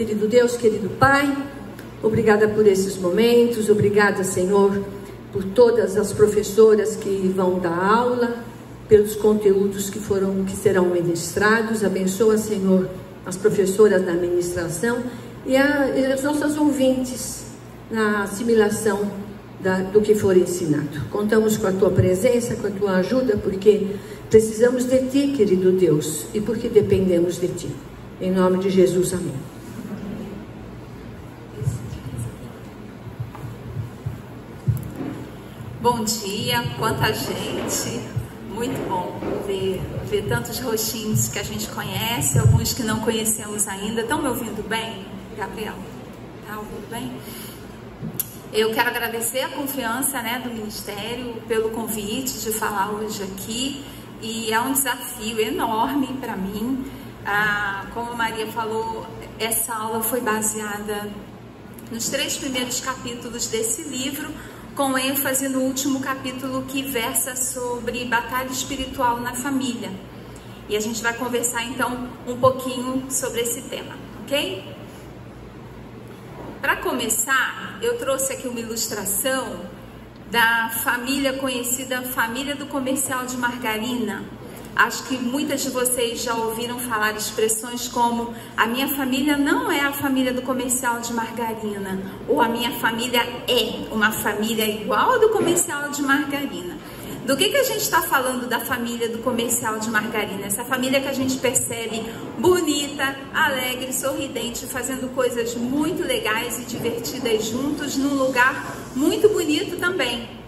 Querido Deus, querido Pai, obrigada por esses momentos, obrigada, Senhor, por todas as professoras que vão dar aula, pelos conteúdos que serão ministrados. Abençoa, Senhor, as professoras da administração e as nossas ouvintes na assimilação do que for ensinado. Contamos com a Tua presença, com a Tua ajuda, porque precisamos de Ti, querido Deus, e porque dependemos de Ti. Em nome de Jesus, amém. Bom dia, quanta gente, muito bom ver tantos rostinhos que a gente conhece, alguns que não conhecemos ainda. Estão me ouvindo bem, Gabriel? Está ouvindo bem? Eu quero agradecer a confiança, do Ministério pelo convite de falar hoje aqui, e é um desafio enorme para mim. Como a Maria falou, essa aula foi baseada nos 3 primeiros capítulos desse livro, com ênfase no último capítulo, que versa sobre batalha espiritual na família. E a gente vai conversar então um pouquinho sobre esse tema, ok? Para começar, eu trouxe aqui uma ilustração da família conhecida, família do comercial de margarina. Acho que muitas de vocês já ouviram falar expressões como: a minha família não é a família do comercial de margarina, ou a minha família é uma família igual a do comercial de margarina. Do que a gente está falando da família do comercial de margarina? Essa família que a gente percebe bonita, alegre, sorridente, fazendo coisas muito legais e divertidas juntos, num lugar muito bonito também.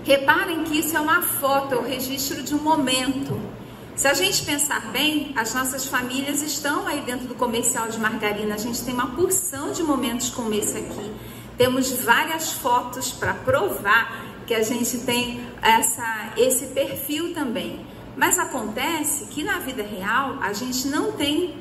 Reparem que isso é uma foto, é o registro de um momento. Se a gente pensar bem, as nossas famílias estão aí dentro do comercial de margarina. A gente tem uma porção de momentos como esse aqui. Temos várias fotos para provar que a gente tem esse perfil também. Mas acontece que na vida real a gente não tem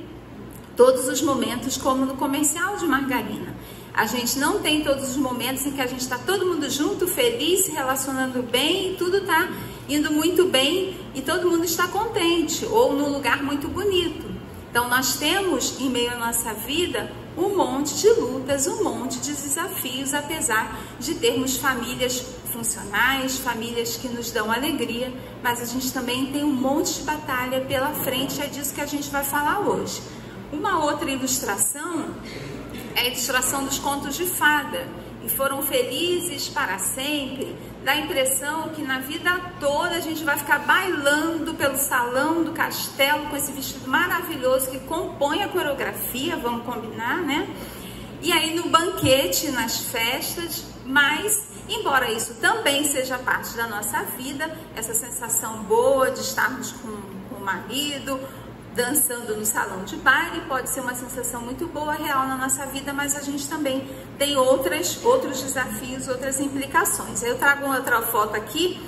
todos os momentos como no comercial de margarina. A gente não tem todos os momentos em que a gente está todo mundo junto, feliz, se relacionando bem, e tudo está indo muito bem e todo mundo está contente, ou num lugar muito bonito. Então nós temos em meio à nossa vida um monte de lutas, um monte de desafios, apesar de termos famílias funcionais, famílias que nos dão alegria, mas a gente também tem um monte de batalha pela frente, é disso que a gente vai falar hoje. Uma outra ilustração é a ilustração dos contos de fada, e foram felizes para sempre. Dá a impressão que na vida toda a gente vai ficar bailando pelo salão do castelo com esse vestido maravilhoso que compõe a coreografia, vamos combinar, né? E aí no banquete, nas festas, mas embora isso também seja parte da nossa vida, essa sensação boa de estarmos com o marido, dançando no salão de baile, pode ser uma sensação muito boa, real na nossa vida, mas a gente também tem outros desafios, outras implicações. Eu trago outra foto aqui,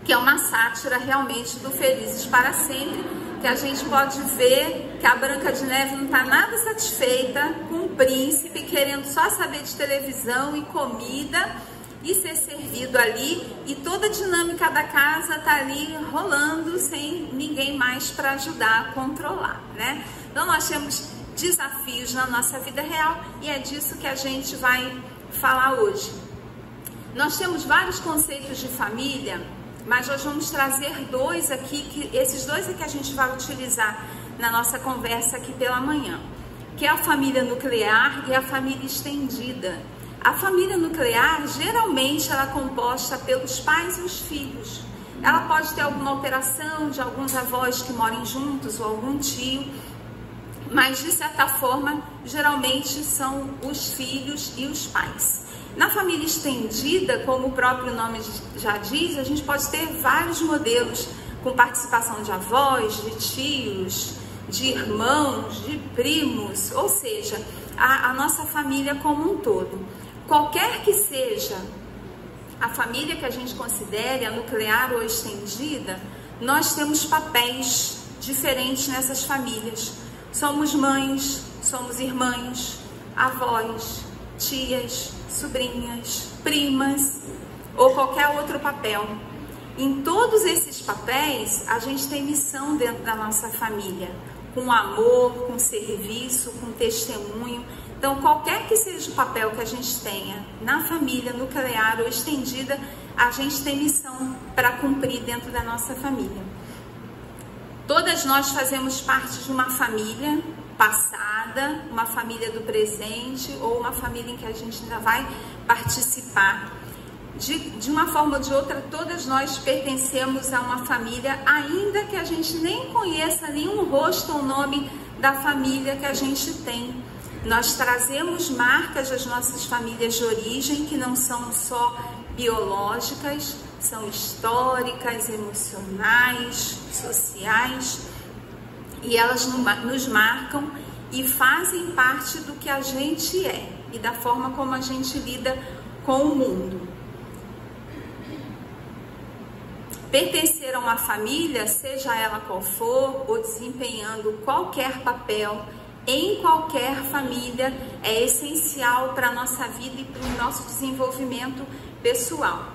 que é uma sátira realmente do Felizes para Sempre, que a gente pode ver que a Branca de Neve não está nada satisfeita com o príncipe, querendo só saber de televisão e comida, e ser servido ali, e toda a dinâmica da casa tá ali rolando sem ninguém mais para ajudar a controlar, né? Então nós temos desafios na nossa vida real e é disso que a gente vai falar hoje. Nós temos vários conceitos de família, mas nós vamos trazer dois aqui, esses dois é que a gente vai utilizar na nossa conversa aqui pela manhã, que é a família nuclear e a família estendida. A família nuclear, geralmente, ela é composta pelos pais e os filhos. Ela pode ter alguma alteração de alguns avós que morem juntos ou algum tio, mas, de certa forma, geralmente são os filhos e os pais. Na família estendida, como o próprio nome já diz, a gente pode ter vários modelos com participação de avós, de tios, de irmãos, de primos, ou seja, a nossa família como um todo. Qualquer que seja a família que a gente considere, a nuclear ou estendida, nós temos papéis diferentes nessas famílias. Somos mães, somos irmãs, avós, tias, sobrinhas, primas ou qualquer outro papel. Em todos esses papéis, a gente tem missão dentro da nossa família. com amor, com serviço, com testemunho. Então, qualquer que seja o papel que a gente tenha na família, nuclear ou estendida, a gente tem missão para cumprir dentro da nossa família. Todas nós fazemos parte de uma família passada, uma família do presente ou uma família em que a gente ainda vai participar. De uma forma ou de outra, todas nós pertencemos a uma família, ainda que a gente nem conheça nenhum rosto ou nome da família que a gente tem. Nós trazemos marcas das nossas famílias de origem, que não são só biológicas, são históricas, emocionais, sociais, e elas nos marcam e fazem parte do que a gente é e da forma como a gente lida com o mundo. Pertencer a uma família, seja ela qual for, ou desempenhando qualquer papel em qualquer família, é essencial para a nossa vida e para o nosso desenvolvimento pessoal.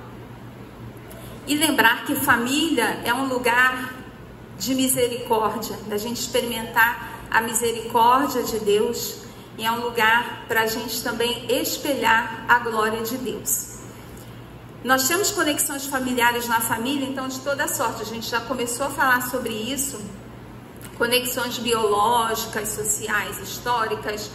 E lembrar que família é um lugar de misericórdia, da gente experimentar a misericórdia de Deus, e é um lugar para a gente também espelhar a glória de Deus. Nós temos conexões familiares na família, então de toda sorte, a gente já começou a falar sobre isso, conexões biológicas, sociais, históricas,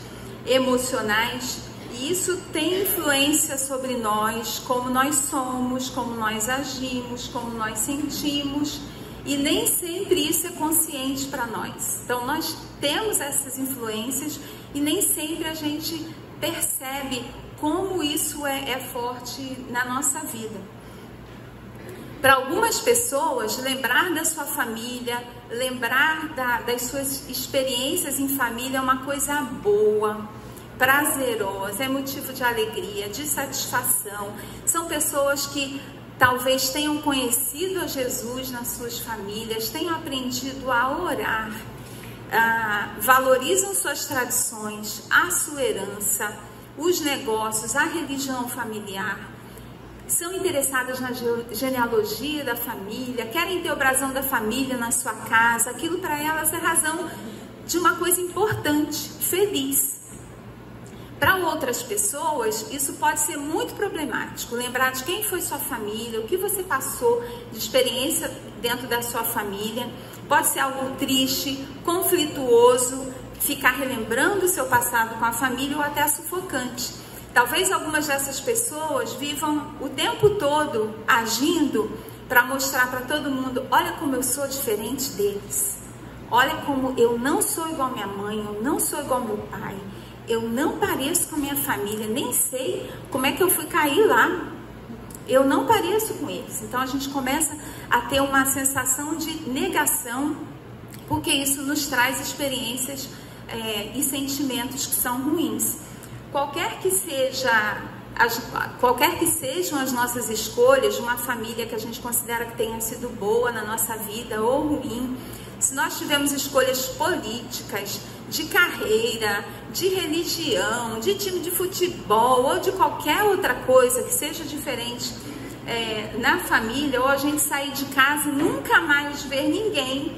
emocionais, e isso tem influência sobre nós, como nós somos, como nós agimos, como nós sentimos, e nem sempre isso é consciente para nós. Então nós temos essas influências e nem sempre a gente percebe como isso é forte na nossa vida. Para algumas pessoas, lembrar da sua família, lembrar das suas experiências em família é uma coisa boa, prazerosa, é motivo de alegria, de satisfação. São pessoas que talvez tenham conhecido a Jesus nas suas famílias, tenham aprendido a orar, valorizam suas tradições, a sua herança, os negócios, a religião familiar. São interessadas na genealogia da família, querem ter o brasão da família na sua casa. Aquilo para elas é razão de uma coisa importante, feliz. Para outras pessoas, isso pode ser muito problemático. Lembrar de quem foi sua família, o que você passou de experiência dentro da sua família. Pode ser algo triste, conflituoso, ficar relembrando o seu passado com a família ou até sufocante. Talvez algumas dessas pessoas vivam o tempo todo agindo para mostrar para todo mundo: olha como eu sou diferente deles, olha como eu não sou igual a minha mãe, eu não sou igual ao meu pai, eu não pareço com a minha família, nem sei como é que eu fui cair lá, eu não pareço com eles. Então a gente começa a ter uma sensação de negação, porque isso nos traz experiências e sentimentos que são ruins. Qualquer que sejam as nossas escolhas, uma família que a gente considera que tenha sido boa na nossa vida ou ruim, se nós tivermos escolhas políticas, de carreira, de religião, de time de futebol ou de qualquer outra coisa que seja diferente na família, ou a gente sair de casa e nunca mais ver ninguém,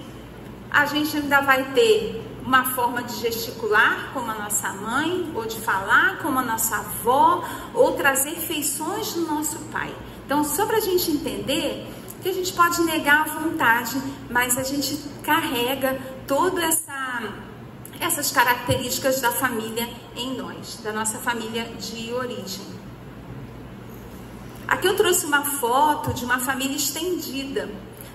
a gente ainda vai ter uma forma de gesticular como a nossa mãe, ou de falar como a nossa avó, ou trazer feições do nosso pai. Então, só para a gente entender que a gente pode negar à vontade, mas a gente carrega todas essas características da família em nós, da nossa família de origem. Aqui eu trouxe uma foto de uma família estendida.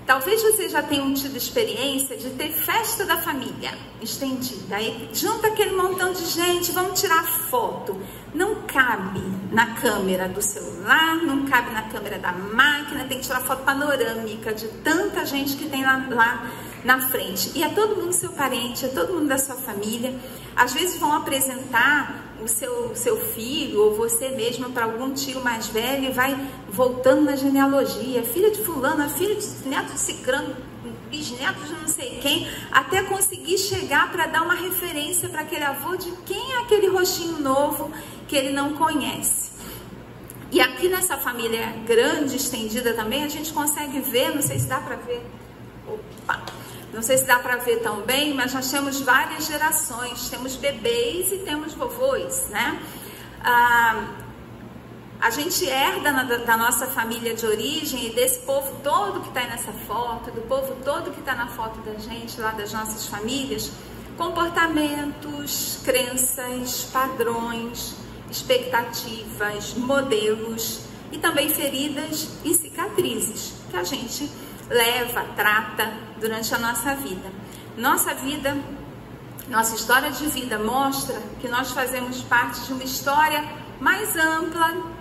Talvez você já tenha tido experiência de ter festa da família estendida. Aí junta aquele montão de gente, vamos tirar foto. Não cabe na câmera do celular, não cabe na câmera da máquina, tem que tirar foto panorâmica de tanta gente que tem lá na frente. E é todo mundo seu parente, é todo mundo da sua família. Às vezes vão apresentar o seu filho ou você mesma para algum tio mais velho e vai voltando na genealogia, filha de fulano, filha de neto de cicrano, bisneto de não sei quem, até conseguir chegar para dar uma referência para aquele avô de quem é aquele rostinho novo que ele não conhece. E aqui nessa família grande, estendida também, a gente consegue ver, não sei se dá para ver, opa, Não sei se dá para ver tão bem, mas nós temos várias gerações, temos bebês e temos vovôs, né? A gente herda da nossa família de origem e desse povo todo que está aí nessa foto, do povo todo que está na foto da gente, lá das nossas famílias, comportamentos, crenças, padrões, expectativas, modelos e também feridas e cicatrizes que a gente leva, trata durante a nossa vida. Nossa história de vida mostra que nós fazemos parte de uma história mais ampla,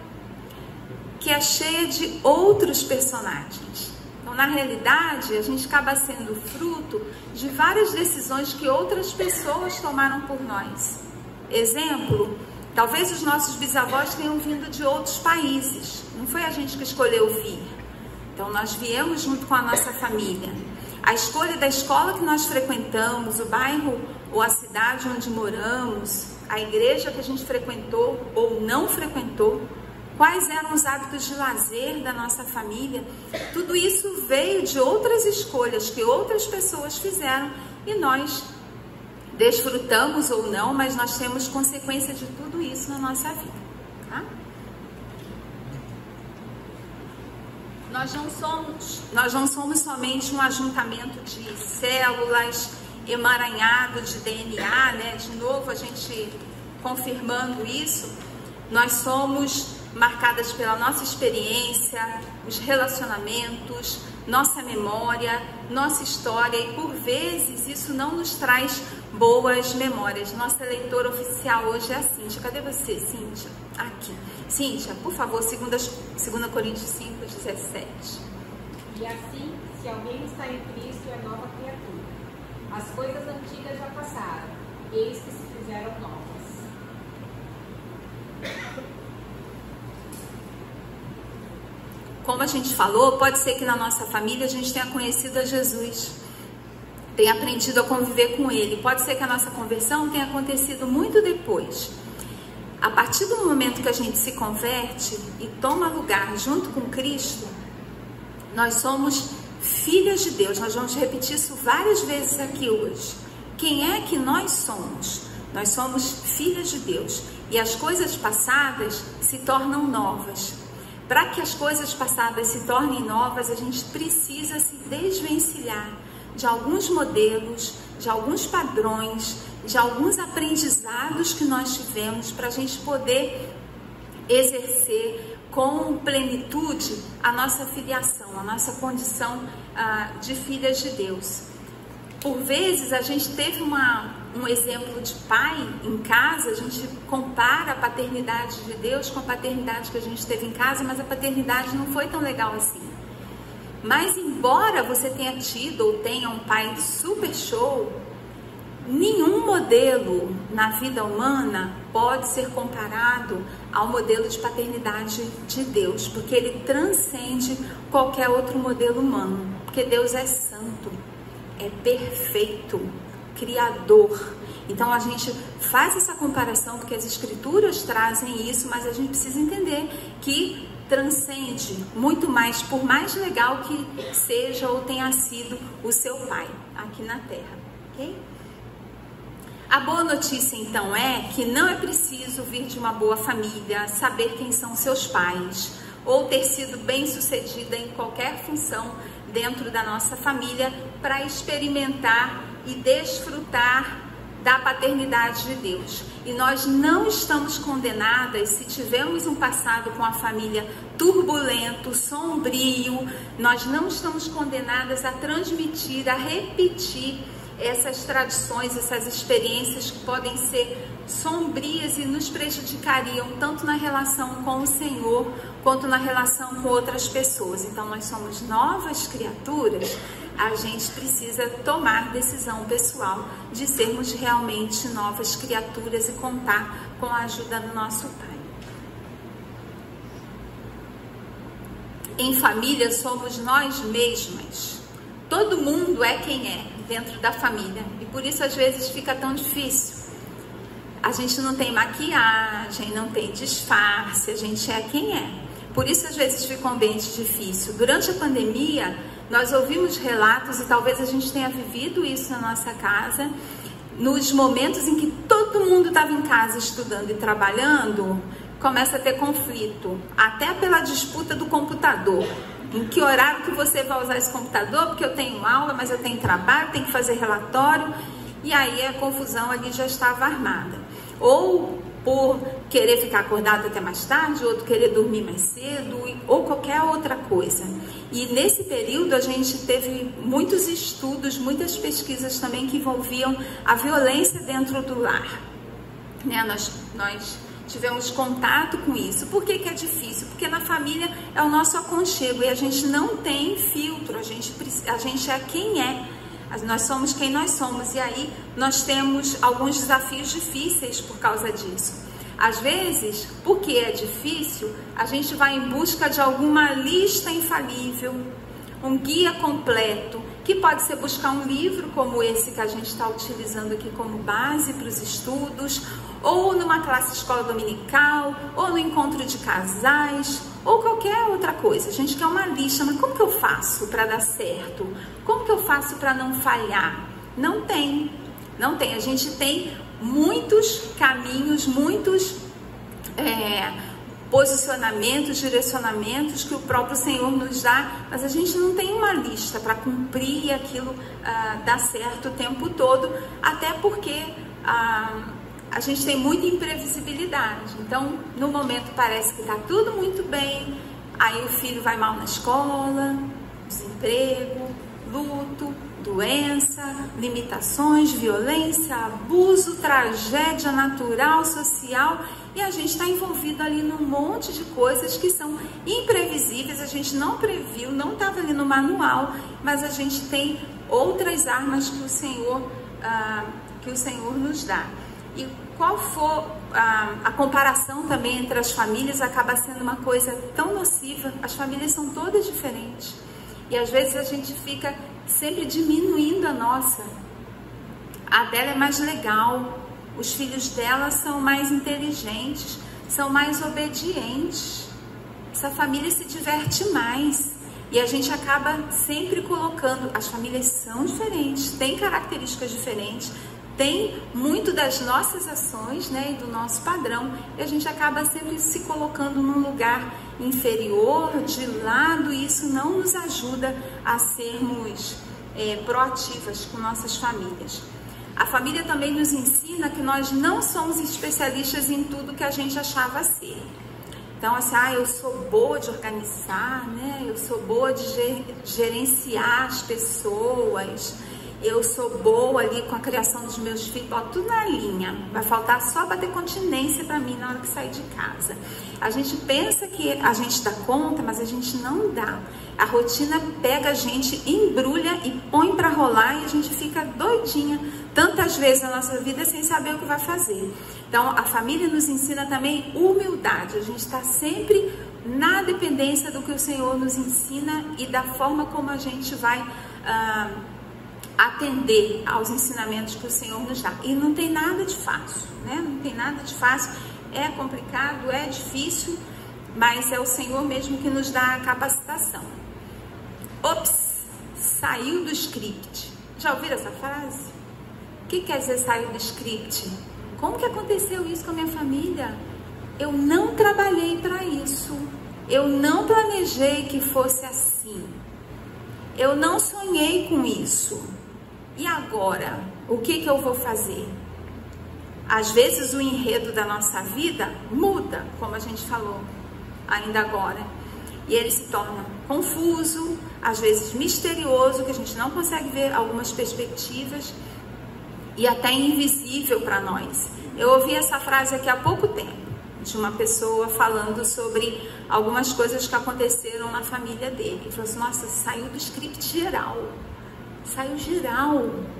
que é cheia de outros personagens. Então, na realidade, a gente acaba sendo fruto de várias decisões que outras pessoas tomaram por nós. Exemplo, talvez os nossos bisavós tenham vindo de outros países. Não foi a gente que escolheu vir. Então, nós viemos junto com a nossa família. A escolha da escola que nós frequentamos, o bairro ou a cidade onde moramos, a igreja que a gente frequentou ou não frequentou, quais eram os hábitos de lazer da nossa família, tudo isso veio de outras escolhas que outras pessoas fizeram e nós desfrutamos ou não, mas nós temos consequência de tudo isso na nossa vida, tá? Nós não somos somente um ajuntamento de células, emaranhado de DNA, né? De novo a gente confirmando isso, nós somos marcadas pela nossa experiência, os relacionamentos, nossa memória, nossa história, e por vezes isso não nos traz boas memórias. Nossa leitora oficial hoje é a Cíntia. Cadê você, Cíntia? Aqui. Cíntia, por favor, 2 Coríntios 5:17. E assim, se alguém está em Cristo, é nova criatura. As coisas antigas já passaram, eis que se fizeram novas. Como a gente falou, pode ser que na nossa família a gente tenha conhecido a Jesus, tenha aprendido a conviver com Ele. Pode ser que a nossa conversão tenha acontecido muito depois. A partir do momento que a gente se converte e toma lugar junto com Cristo, nós somos filhas de Deus. Nós vamos repetir isso várias vezes aqui hoje. Quem é que nós somos? Nós somos filhas de Deus. E as coisas passadas se tornam novas. Para que as coisas passadas se tornem novas, a gente precisa se desvencilhar de alguns modelos, de alguns padrões, de alguns aprendizados que nós tivemos para a gente poder exercer com plenitude a nossa filiação, a nossa condição de filhas de Deus. Por vezes a gente teve um exemplo de pai em casa, a gente compara a paternidade de Deus com a paternidade que a gente teve em casa, mas a paternidade não foi tão legal assim. Mas embora você tenha tido ou tenha um pai super show, nenhum modelo na vida humana pode ser comparado ao modelo de paternidade de Deus, porque ele transcende qualquer outro modelo humano, porque Deus é santo, é perfeito, criador. Então a gente faz essa comparação porque as escrituras trazem isso, mas a gente precisa entender que transcende muito mais, por mais legal que seja ou tenha sido o seu pai aqui na terra, ok? A boa notícia então é que não é preciso vir de uma boa família, saber quem são seus pais ou ter sido bem-sucedida em qualquer função dentro da nossa família para experimentar e desfrutar da paternidade de Deus. E nós não estamos condenadas se tivermos um passado com a família turbulento, sombrio, nós não estamos condenadas a transmitir, a repetir essas tradições, essas experiências que podem ser sombrias e nos prejudicariam tanto na relação com o Senhor quanto na relação com outras pessoas. Então nós somos novas criaturas, a gente precisa tomar decisão pessoal de sermos realmente novas criaturas e contar com a ajuda do nosso Pai. Em família somos nós mesmas. Todo mundo é quem é dentro da família e por isso às vezes fica tão difícil. A gente não tem maquiagem, não tem disfarce, a gente é quem é. Por isso às vezes fica um ambiente difícil. Durante a pandemia Nós ouvimos relatos, e talvez a gente tenha vivido isso na nossa casa, nos momentos em que todo mundo estava em casa estudando e trabalhando, começa a ter conflito, até pela disputa do computador. Em que horário que você vai usar esse computador? Porque eu tenho aula, mas eu tenho trabalho, tenho que fazer relatório. E aí a confusão ali já estava armada. Ou por querer ficar acordado até mais tarde, outro querer dormir mais cedo, ou qualquer outra coisa. E nesse período a gente teve muitos estudos, muitas pesquisas também que envolviam a violência dentro do lar. Né? Nós tivemos contato com isso. Por que que é difícil? Porque na família é o nosso aconchego e a gente não tem filtro, a gente é quem é. Nós somos quem nós somos, e aí nós temos alguns desafios difíceis por causa disso. Às vezes, porque é difícil, a gente vai em busca de alguma lista infalível, um guia completo, que pode ser buscar um livro como esse que a gente está utilizando aqui como base para os estudos, ou numa classe de escola dominical, ou no encontro de casais, ou qualquer outra coisa. A gente quer uma lista, mas como que eu faço para dar certo? Como que eu faço para não falhar? Não tem. A gente tem muitos caminhos, muitos posicionamentos, direcionamentos que o próprio Senhor nos dá, mas a gente não tem uma lista para cumprir e aquilo dar certo o tempo todo, até porque a gente tem muita imprevisibilidade. Então, no momento parece que está tudo muito bem, aí o filho vai mal na escola, desemprego, luto, doença, limitações, violência, abuso, tragédia natural, social, e a gente está envolvido ali num monte de coisas que são imprevisíveis, a gente não previu, não estava ali no manual, mas a gente tem outras armas que o Senhor nos dá. E qual for a comparação também entre as famílias, acaba sendo uma coisa tão nociva. As famílias são todas diferentes. E às vezes a gente fica sempre diminuindo a nossa. A dela é mais legal, os filhos dela são mais inteligentes, são mais obedientes. Essa família se diverte mais. E a gente acaba sempre colocando, as famílias são diferentes, têm características diferentes, tem muito das nossas ações, né, e do nosso padrão, e a gente acaba sempre se colocando num lugar inferior, de lado, e isso não nos ajuda a sermos proativas com nossas famílias. A família também nos ensina que nós não somos especialistas em tudo que a gente achava ser. Então, assim, eu sou boa de organizar, né? Eu sou boa de gerenciar as pessoas, eu sou boa ali com a criação dos meus filhos, boto tudo na linha. Vai faltar só bater continência para mim na hora que sair de casa. A gente pensa que a gente dá conta, mas a gente não dá. A rotina pega a gente, embrulha e põe para rolar e a gente fica doidinha tantas vezes na nossa vida sem saber o que vai fazer. Então, a família nos ensina também humildade. A gente está sempre na dependência do que o Senhor nos ensina e da forma como a gente vai atender aos ensinamentos que o Senhor nos dá. E não tem nada de fácil, né? Não tem nada de fácil. É complicado, é difícil, mas é o Senhor mesmo que nos dá a capacitação. Ops, saiu do script. Já ouviram essa frase? O que quer dizer saiu do script? Como que aconteceu isso com a minha família? Eu não trabalhei para isso. Eu não planejei que fosse assim. Eu não sonhei com isso. E agora? O que eu vou fazer? Às vezes o enredo da nossa vida muda, como a gente falou ainda agora. E ele se torna confuso, às vezes misterioso, que a gente não consegue ver algumas perspectivas, e até invisível para nós. Eu ouvi essa frase aqui há pouco tempo, de uma pessoa falando sobre algumas coisas que aconteceram na família dele. Ele falou assim, nossa, saiu do script geral. Saiu geral,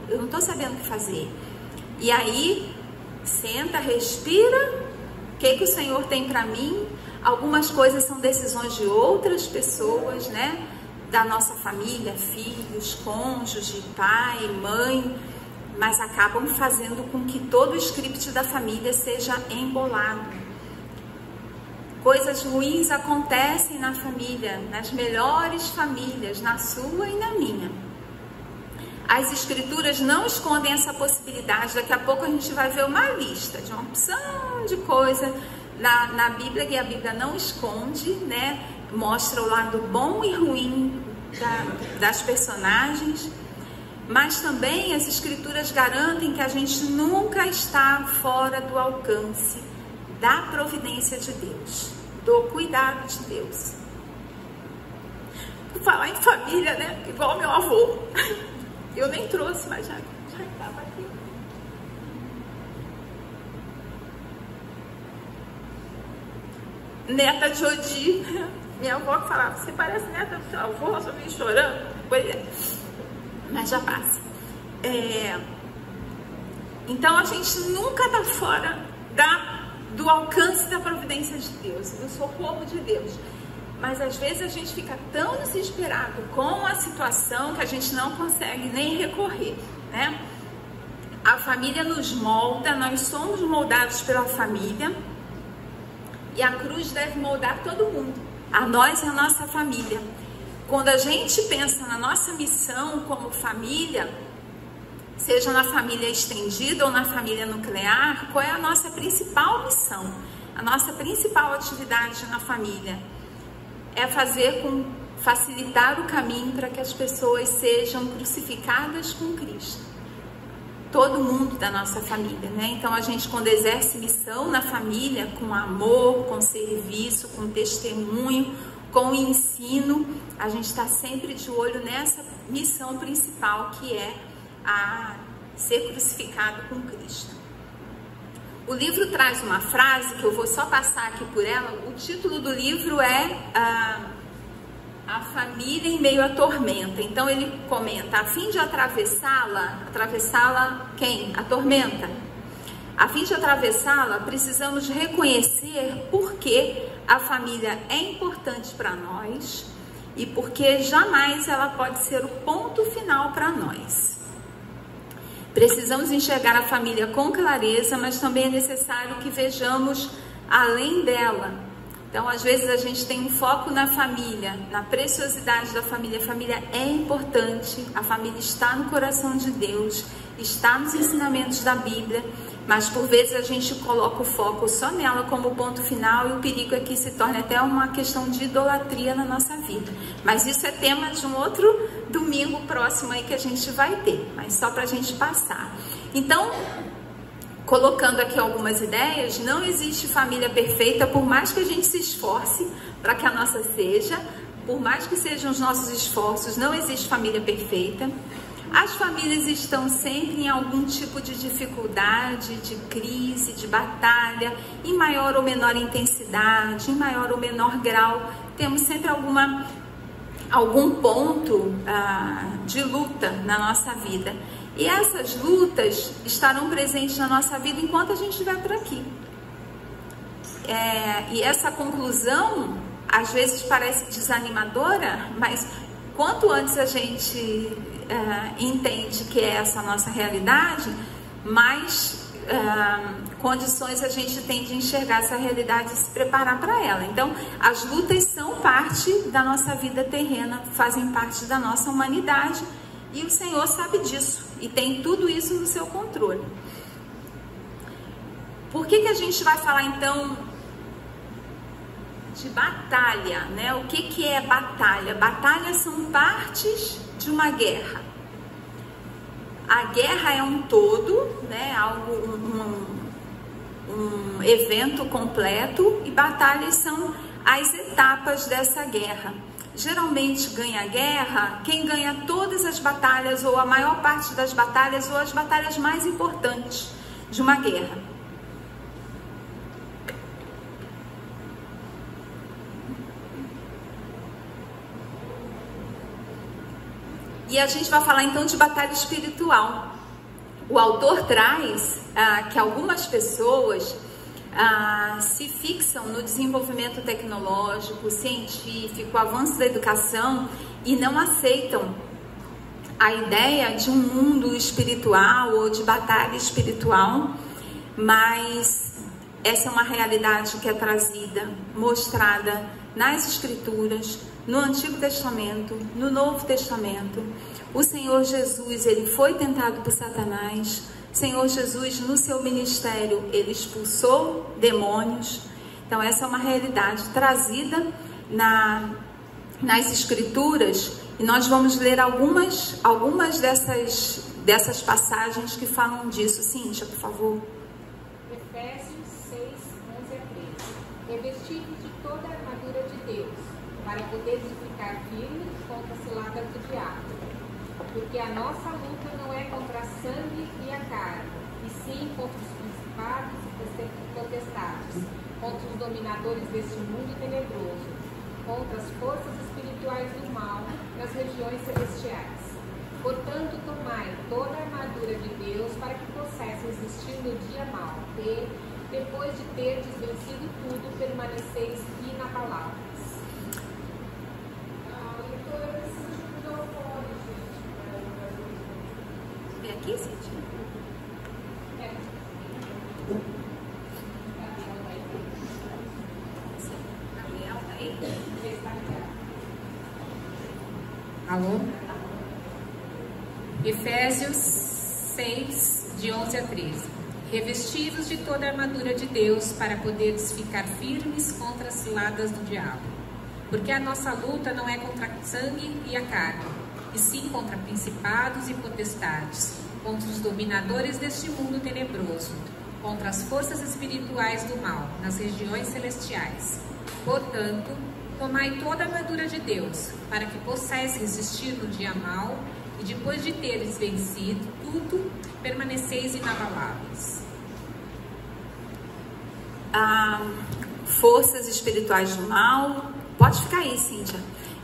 eu não estou sabendo o que fazer. E aí, senta, respira, o que o Senhor tem para mim? Algumas coisas são decisões de outras pessoas, né? Da nossa família, filhos, cônjuge, pai, mãe, mas acabam fazendo com que todo o script da família seja embolado. Coisas ruins acontecem na família, nas melhores famílias, na sua e na minha. As escrituras não escondem essa possibilidade. Daqui a pouco a gente vai ver uma lista de uma opção de coisa na Bíblia, que a Bíblia não esconde, né? Mostra o lado bom e ruim das personagens. Mas também as escrituras garantem que a gente nunca está fora do alcance da providência de Deus, do cuidado de Deus. Por falar em família, né? Igual meu avô. Eu nem trouxe, mas já estava aqui. Neta de Odi. Minha avó que falava, você parece neta do seu avô, só vem chorando. Pois é. Mas já passa. Então a gente nunca está fora do alcance da providência de Deus, do socorro de Deus. Mas às vezes a gente fica tão desesperado com a situação que a gente não consegue nem recorrer, né? A família nos molda, nós somos moldados pela família, e a cruz deve moldar todo mundo, a nós e a nossa família. Quando a gente pensa na nossa missão como família, seja na família estendida ou na família nuclear, qual é a nossa principal missão? A nossa principal atividade na família é facilitar o caminho para que as pessoas sejam crucificadas com Cristo. Todo mundo da nossa família, né? Então a gente, quando exerce missão na família, com amor, com serviço, com testemunho, com ensino, a gente está sempre de olho nessa missão principal, que é a ser crucificado com Cristo. O livro traz uma frase que eu vou só passar aqui por ela. O título do livro é A Família em Meio à Tormenta. Então ele comenta, a fim de atravessá-la quem? A tormenta. A fim de atravessá-la, precisamos reconhecer por que a família é importante para nós e porque jamais ela pode ser o ponto final para nós. Precisamos enxergar a família com clareza, mas também é necessário que vejamos além dela. Então, às vezes a gente tem um foco na família, na preciosidade da família. A família é importante, a família está no coração de Deus, está nos ensinamentos da Bíblia, mas por vezes a gente coloca o foco só nela como ponto final, e o perigo é que se torne até uma questão de idolatria na nossa vida. Mas isso é tema de um outro domingo próximo aí que a gente vai ter, mas só para a gente passar. Então, colocando aqui algumas ideias, não existe família perfeita, por mais que a gente se esforce para que a nossa seja, por mais que sejam os nossos esforços, não existe família perfeita. As famílias estão sempre em algum tipo de dificuldade, de crise, de batalha, em maior ou menor intensidade, em maior ou menor grau. Temos sempre algum ponto de luta na nossa vida. E essas lutas estarão presentes na nossa vida enquanto a gente estiver por aqui. E essa conclusão, às vezes parece desanimadora, mas quanto antes a gente entende que é essa a nossa realidade, mais condições a gente tem de enxergar essa realidade e se preparar para ela. Então, as lutas são parte da nossa vida terrena, fazem parte da nossa humanidade, e o Senhor sabe disso e tem tudo isso no seu controle. Por que a gente vai falar então de batalha, né? O que é batalha? Batalhas são partes de uma guerra. A guerra é um todo, né? Um evento completo, e batalhas são as etapas dessa guerra. Geralmente ganha a guerra quem ganha todas as batalhas, ou a maior parte das batalhas, ou as batalhas mais importantes de uma guerra. E a gente vai falar então de batalha espiritual. O autor traz que algumas pessoas se fixam no desenvolvimento tecnológico, científico, o avanço da educação, e não aceitam a ideia de um mundo espiritual ou de batalha espiritual, mas essa é uma realidade que é trazida, mostrada nas Escrituras, no Antigo Testamento, no Novo Testamento. O Senhor Jesus, ele foi tentado por Satanás. O Senhor Jesus, no seu ministério, ele expulsou demônios. Então, essa é uma realidade trazida nas Escrituras. E nós vamos ler algumas dessas passagens que falam disso. Cíntia, por favor. Efésios 6, 11 a 13. Revestidos de toda a armadura de Deus, para poderes ficar firmes contra a cilada do diabo. Porque a nossa luta não é contra a sangue e a carne, e sim contra os principados e potestades, contra os dominadores deste mundo tenebroso, contra as forças espirituais do mal nas regiões celestiais. Portanto, tomai toda a armadura de Deus para que possais resistir no dia mau, e, depois de terdes vencido tudo, permaneceis inabaláveis. Vem aqui, Cíntia. Gabriel, tá aí? Alô? Efésios 6, de 11 a 13. Revestidos de toda a armadura de Deus para poderes ficar firmes contra as ciladas do diabo. Porque a nossa luta não é contra a sangue e a carne, e sim contra principados e potestades, contra os dominadores deste mundo tenebroso, contra as forças espirituais do mal nas regiões celestiais. Portanto, tomai toda a armadura de Deus, para que possais resistir no dia mau, e depois de teres vencido tudo, permaneceis inabaláveis. Forças espirituais do mal. Pode ficar aí, Cíntia.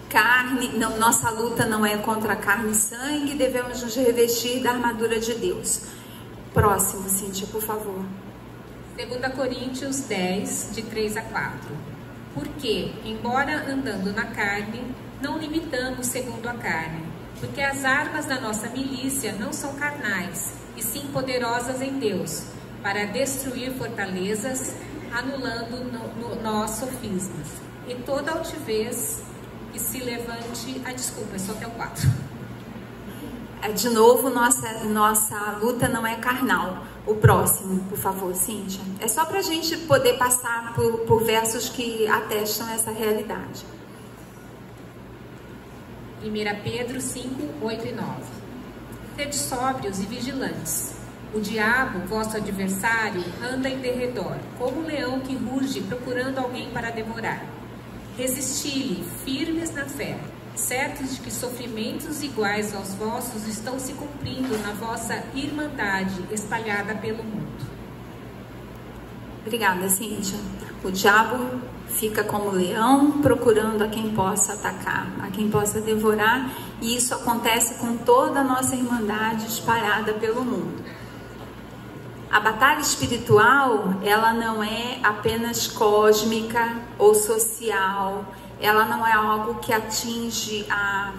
Carne, não, nossa luta não é contra carne e sangue, devemos nos revestir da armadura de Deus. Próximo, Cíntia, por favor. 2 Coríntios 10, de 3 a 4. Porque, embora andando na carne, não limitamos segundo a carne, porque as armas da nossa milícia não são carnais, e sim poderosas em Deus, para destruir fortalezas, anulando nós sofismas, e toda altivez que se levante... desculpa, é só até o 4. De novo, nossa luta não é carnal. O próximo, por favor, Cíntia. É só para a gente poder passar por versos que atestam essa realidade. 1 Pedro 5, 8 e 9. Sede sóbrios e vigilantes. O diabo, vosso adversário, anda em derredor, como um leão que ruge, procurando alguém para devorar. Resisti-lhe, firmes na fé, certos de que sofrimentos iguais aos vossos estão se cumprindo na vossa irmandade espalhada pelo mundo. Obrigada, Cíntia. O diabo fica como leão, procurando a quem possa atacar, a quem possa devorar, e isso acontece com toda a nossa irmandade espalhada pelo mundo. A batalha espiritual, ela não é apenas cósmica ou social, ela não é algo que atinge a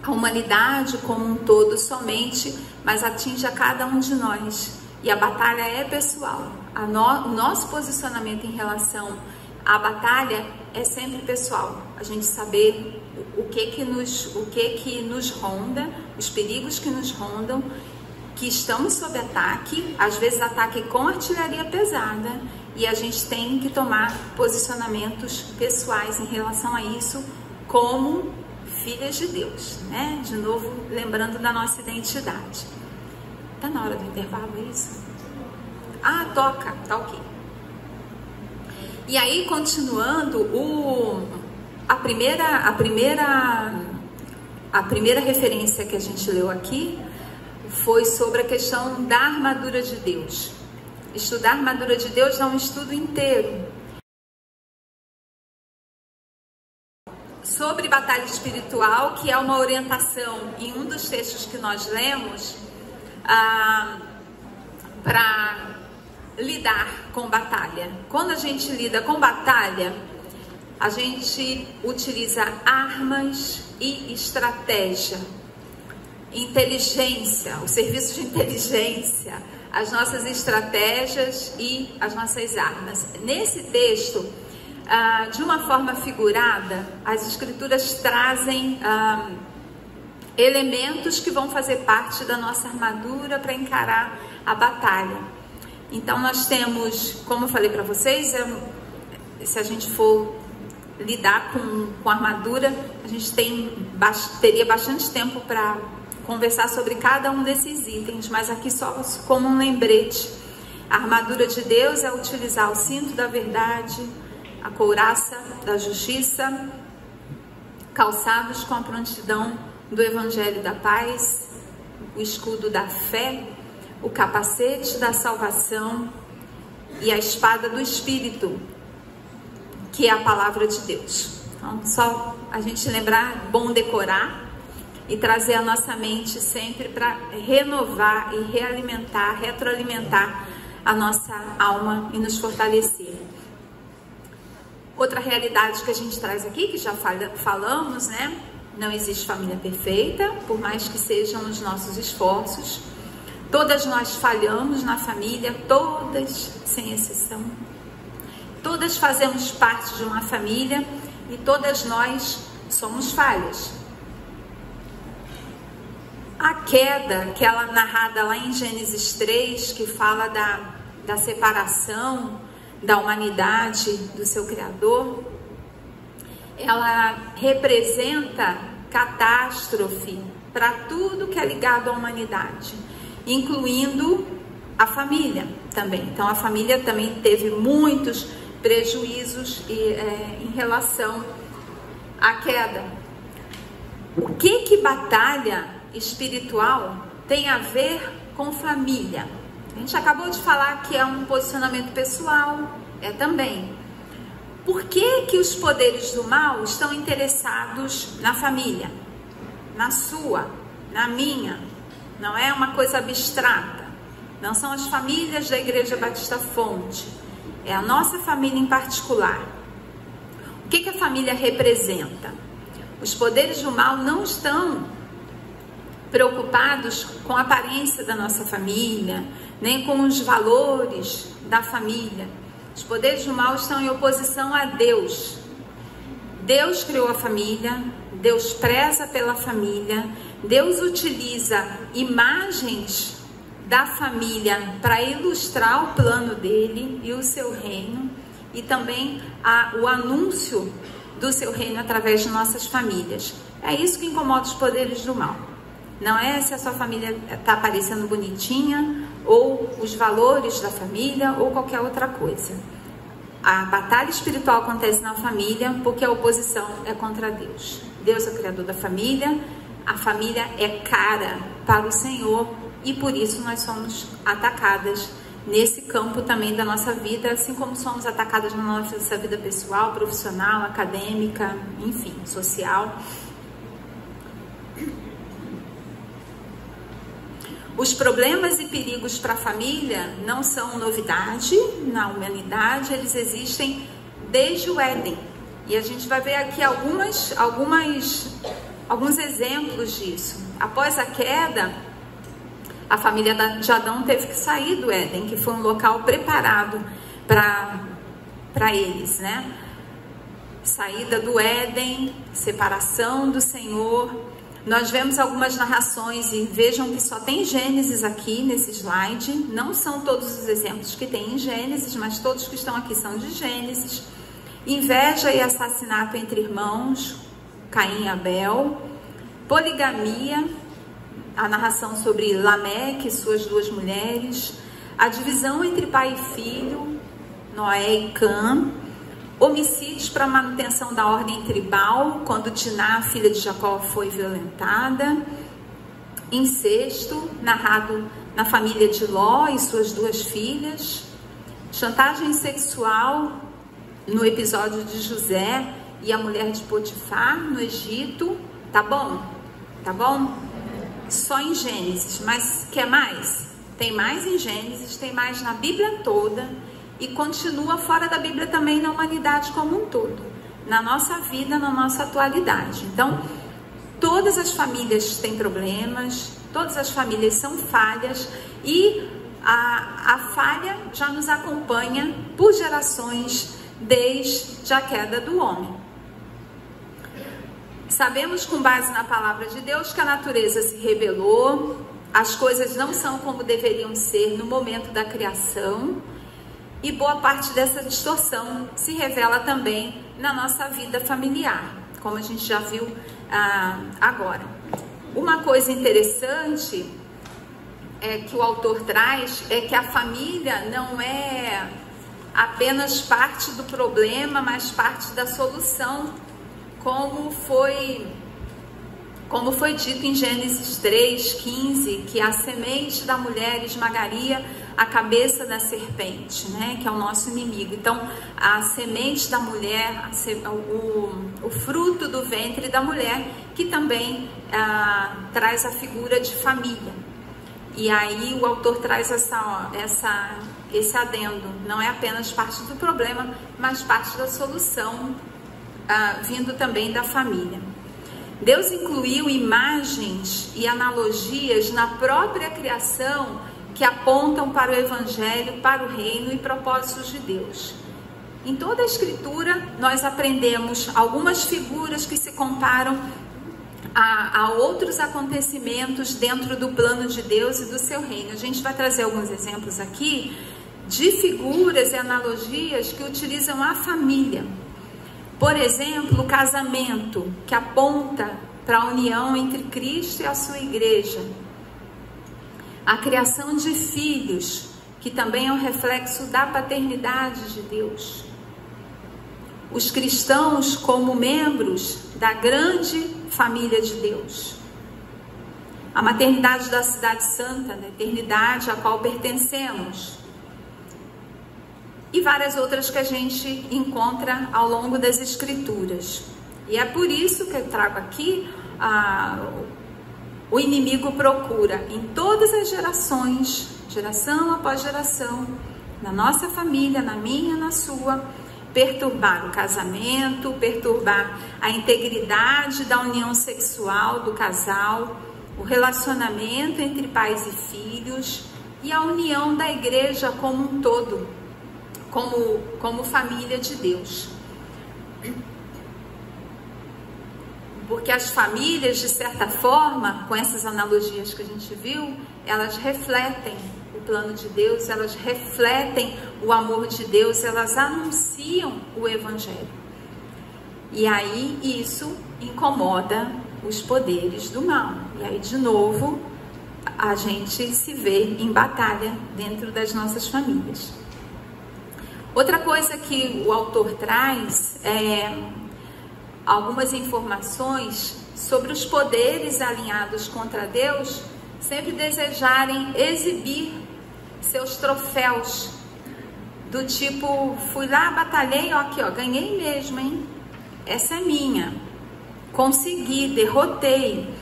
humanidade como um todo somente, mas atinge a cada um de nós. E a batalha é pessoal. O nosso posicionamento em relação à batalha é sempre pessoal. A gente saber o que nos ronda, os perigos que nos rondam, que estamos sob ataque, às vezes ataque com artilharia pesada, e a gente tem que tomar posicionamentos pessoais em relação a isso como filhas de Deus, né? De novo, lembrando da nossa identidade. Tá na hora do intervalo, é isso? Toca, tá ok. E aí, continuando, a primeira referência que a gente leu aqui foi sobre a questão da armadura de Deus. Estudar a armadura de Deus dá um estudo inteiro. Sobre batalha espiritual, que é uma orientação em um dos textos que nós lemos, para lidar com batalha. Quando a gente lida com batalha, a gente utiliza armas e estratégia. inteligência, o serviço de inteligência, as nossas estratégias e as nossas armas. Nesse texto, de uma forma figurada, as escrituras trazem elementos que vão fazer parte da nossa armadura para encarar a batalha. Então nós temos, como eu falei para vocês, se a gente for lidar com armadura, a gente teria bastante tempo para conversar sobre cada um desses itens, mas aqui só como um lembrete. A armadura de Deus é utilizar o cinto da verdade, a couraça da justiça, calçados com a prontidão do evangelho da paz, o escudo da fé, o capacete da salvação e a espada do Espírito, que é a palavra de Deus. Então, só a gente lembrar, bom decorar e trazer a nossa mente sempre para renovar e realimentar, retroalimentar a nossa alma e nos fortalecer. Outra realidade que a gente traz aqui, que já falamos, né? Não existe família perfeita, por mais que sejam os nossos esforços. Todas nós falhamos na família, todas, sem exceção. Todas fazemos parte de uma família e todas nós somos falhas. A queda, que ela é narrada lá em Gênesis 3, que fala da separação da humanidade do seu Criador, ela representa catástrofe para tudo que é ligado à humanidade, incluindo a família também. Então a família também teve muitos prejuízos em relação à queda. O que batalha espiritual tem a ver com família? A gente acabou de falar que é um posicionamento pessoal, também. Por que os poderes do mal estão interessados na família? Na sua, na minha. Não é uma coisa abstrata. Não são as famílias da Igreja Batista Fonte. É a nossa família em particular. O que a família representa? Os poderes do mal não estão preocupados com a aparência da nossa família, nem com os valores da família. Os poderes do mal estão em oposição a Deus. Deus criou a família, Deus preza pela família, Deus utiliza imagens da família para ilustrar o plano dele e o seu reino, e também o anúncio do seu reino através de nossas famílias. É isso que incomoda os poderes do mal. Não é se a sua família está parecendo bonitinha, ou os valores da família, ou qualquer outra coisa. A batalha espiritual acontece na família porque a oposição é contra Deus. Deus é o criador da família, a família é cara para o Senhor e por isso nós somos atacadas nesse campo também da nossa vida, assim como somos atacadas na nossa vida pessoal, profissional, acadêmica, enfim, social. Os problemas e perigos para a família não são novidade na humanidade, eles existem desde o Éden. E a gente vai ver aqui alguns exemplos disso. Após a queda, a família de Adão teve que sair do Éden, que foi um local preparado para eles, né? Saída do Éden, separação do Senhor. Nós vemos algumas narrações e vejam que só tem Gênesis aqui nesse slide. Não são todos os exemplos que tem em Gênesis, mas todos que estão aqui são de Gênesis. Inveja e assassinato entre irmãos, Caim e Abel. Poligamia, a narração sobre Lameque e suas duas mulheres. A divisão entre pai e filho, Noé e Cã. Homicídios para manutenção da ordem tribal, quando Diná, filha de Jacó, foi violentada. Incesto, narrado na família de Ló e suas duas filhas. Chantagem sexual, no episódio de José e a mulher de Potifar, no Egito. Tá bom? Tá bom? Só em Gênesis, mas quer mais? Tem mais em Gênesis, tem mais na Bíblia toda. E continua fora da Bíblia também na humanidade como um todo, na nossa vida, na nossa atualidade. Então, Todas as famílias têm problemas, todas as famílias são falhas e a falha já nos acompanha por gerações desde a queda do homem. Sabemos com base na palavra de Deus que a natureza se rebelou, as coisas não são como deveriam ser no momento da criação e boa parte dessa distorção se revela também na nossa vida familiar, como a gente já viu agora. Uma coisa interessante que o autor traz é que a família não é apenas parte do problema, mas parte da solução, como foi dito em Gênesis 3:15, que a semente da mulher esmagaria a cabeça da serpente, né, que é o nosso inimigo. Então, a semente da mulher, o fruto do ventre da mulher, que também traz a figura de família. E aí o autor traz esse adendo, não é apenas parte do problema, mas parte da solução, vindo também da família. Deus incluiu imagens e analogias na própria criação que apontam para o Evangelho, para o reino e propósitos de Deus. Em toda a Escritura, nós aprendemos algumas figuras que se comparam a outros acontecimentos dentro do plano de Deus e do seu reino. A gente vai trazer alguns exemplos aqui de figuras e analogias que utilizam a família. Por exemplo, o casamento, que aponta para a união entre Cristo e a sua igreja. A criação de filhos, que também é um reflexo da paternidade de Deus. Os cristãos como membros da grande família de Deus. A maternidade da cidade santa, da eternidade a qual pertencemos. E várias outras que a gente encontra ao longo das Escrituras. E é por isso que eu trago aqui, o inimigo procura em todas as gerações, geração após geração, na nossa família, na minha, na sua, perturbar o casamento, perturbar a integridade da união sexual do casal, o relacionamento entre pais e filhos e a união da igreja como um todo, como família de Deus. Porque as famílias, de certa forma, com essas analogias que a gente viu, elas refletem o plano de Deus, elas refletem o amor de Deus, elas anunciam o Evangelho. E aí isso incomoda os poderes do mal. E aí, de novo, a gente se vê em batalha dentro das nossas famílias. Outra coisa que o autor traz é algumas informações sobre os poderes alinhados contra Deus sempre desejarem exibir seus troféus, do tipo, fui lá, batalhei, ó, aqui, ó, ganhei mesmo, hein? Essa é minha, consegui, derrotei.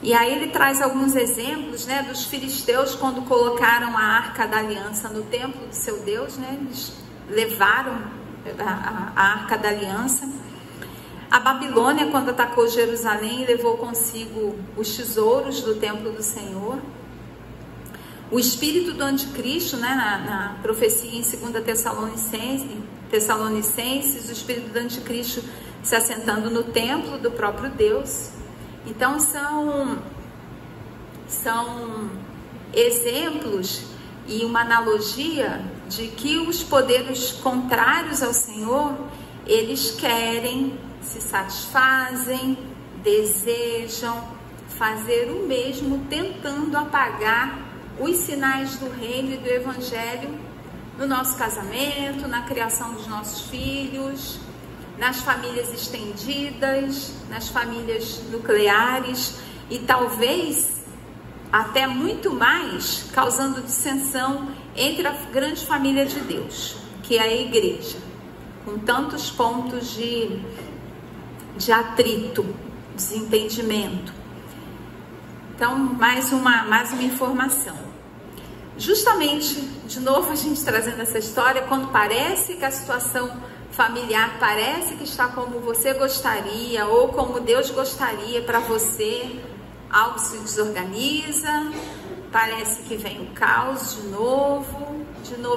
E aí ele traz alguns exemplos, né, dos filisteus quando colocaram a Arca da Aliança no templo do seu Deus, né? Eles levaram a Arca da Aliança. A Babilônia, quando atacou Jerusalém, levou consigo os tesouros do templo do Senhor. O espírito do anticristo, né, na profecia em 2 Tessalonicenses, o espírito do anticristo se assentando no templo do próprio Deus. Então são exemplos e uma analogia de que os poderes contrários ao Senhor, eles querem, se satisfazem, desejam fazer o mesmo, tentando apagar os sinais do reino e do Evangelho no nosso casamento, na criação dos nossos filhos, nas famílias estendidas, nas famílias nucleares e talvez até muito mais, causando dissensão entre a grande família de Deus, que é a igreja, com tantos pontos de atrito, desentendimento. Então, mais uma informação. Justamente, de novo, a gente trazendo essa história, quando parece que a situação familiar parece que está como você gostaria ou como Deus gostaria para você, algo se desorganiza, parece que vem o caos de novo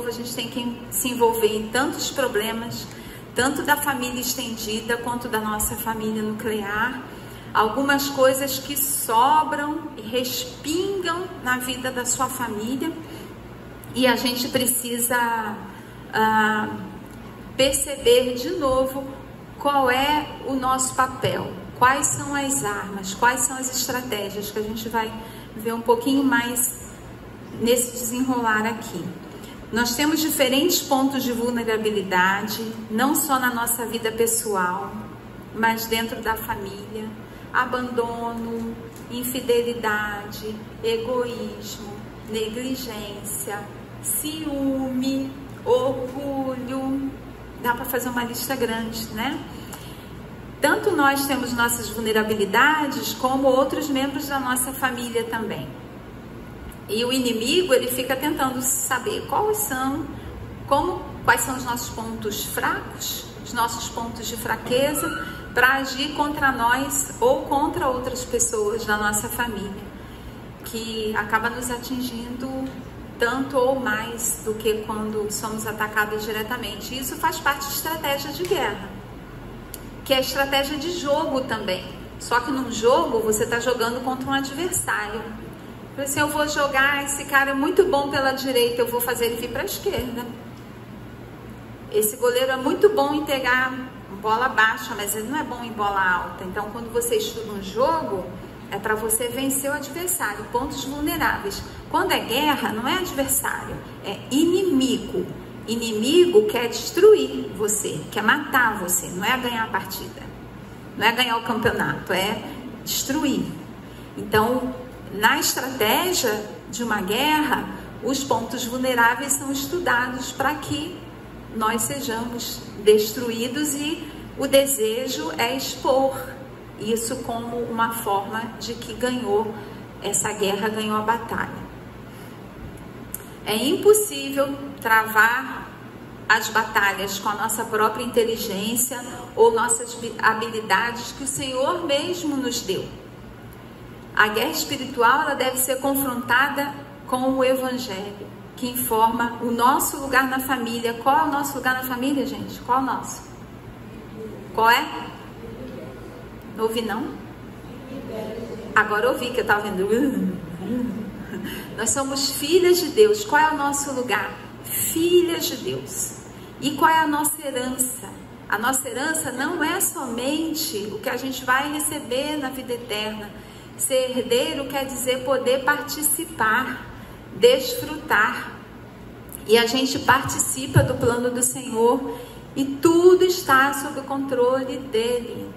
a gente tem que se envolver em tantos problemas, tanto da família estendida quanto da nossa família nuclear, algumas coisas que sobram e respingam na vida da sua família, e a gente precisa perceber de novo qual é o nosso papel, quais são as armas, quais são as estratégias, que a gente vai ver um pouquinho mais nesse desenrolar aqui. Nós temos diferentes pontos de vulnerabilidade, não só na nossa vida pessoal, mas dentro da família: abandono, infidelidade, egoísmo, negligência, ciúme, orgulho. Dá para fazer uma lista grande, né? Tanto nós temos nossas vulnerabilidades, como outros membros da nossa família também. E o inimigo, ele fica tentando saber quais são os nossos pontos fracos, os nossos pontos de fraqueza, para agir contra nós ou contra outras pessoas da nossa família, que acaba nos atingindo tanto ou mais do que quando somos atacados diretamente. Isso faz parte de estratégia de guerra, que é estratégia de jogo também. Só que num jogo você está jogando contra um adversário. Se eu vou jogar, esse cara é muito bom pela direita, eu vou fazer ele vir para a esquerda. Esse goleiro é muito bom em pegar bola baixa, mas ele não é bom em bola alta. Então, quando você estuda um jogo, é para você vencer o adversário, pontos vulneráveis. Quando é guerra, não é adversário, é inimigo. Inimigo quer destruir você, quer matar você, não é ganhar a partida, não é ganhar o campeonato, é destruir. Então, na estratégia de uma guerra, os pontos vulneráveis são estudados para que nós sejamos destruídos, e o desejo é expor isso como uma forma de que ganhou essa guerra, ganhou a batalha. É impossível travar as batalhas com a nossa própria inteligência ou nossas habilidades que o Senhor mesmo nos deu. A guerra espiritual, ela deve ser confrontada com o Evangelho, que informa o nosso lugar na família. Qual é o nosso lugar na família, gente? Qual é o nosso? Qual é? Não ouvi, não? Agora eu ouvi, que eu estava vendo. Nós somos filhas de Deus. Qual é o nosso lugar? Filhas de Deus. E qual é a nossa herança? A nossa herança não é somente o que a gente vai receber na vida eterna. Ser herdeiro quer dizer poder participar, desfrutar. E a gente participa do plano do Senhor, e tudo está sob o controle dele.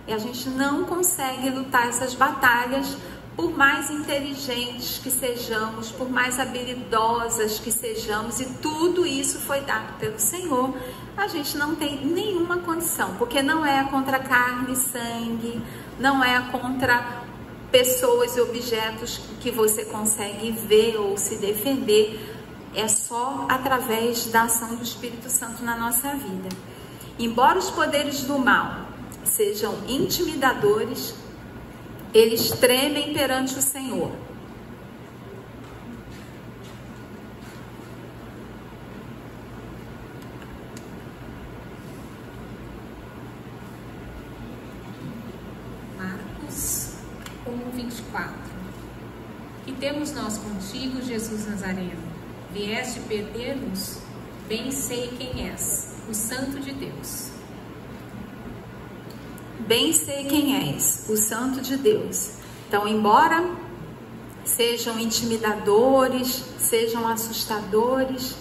E a gente não consegue lutar essas batalhas, por mais inteligentes que sejamos, por mais habilidosas que sejamos, e tudo isso foi dado pelo Senhor. A gente não tem nenhuma condição, porque não é contra carne e sangue, não é contra pessoas e objetos que você consegue ver ou se defender. É só através da ação do Espírito Santo na nossa vida. Embora os poderes do mal sejam intimidadores, eles tremem perante o Senhor. Marcos 1:24. Que temos nós contigo, Jesus Nazareno? Vieste perder-nos? Bem sei quem és, o Santo de Deus. Bem sei quem és, o Santo de Deus. Então, embora sejam intimidadores, sejam assustadores,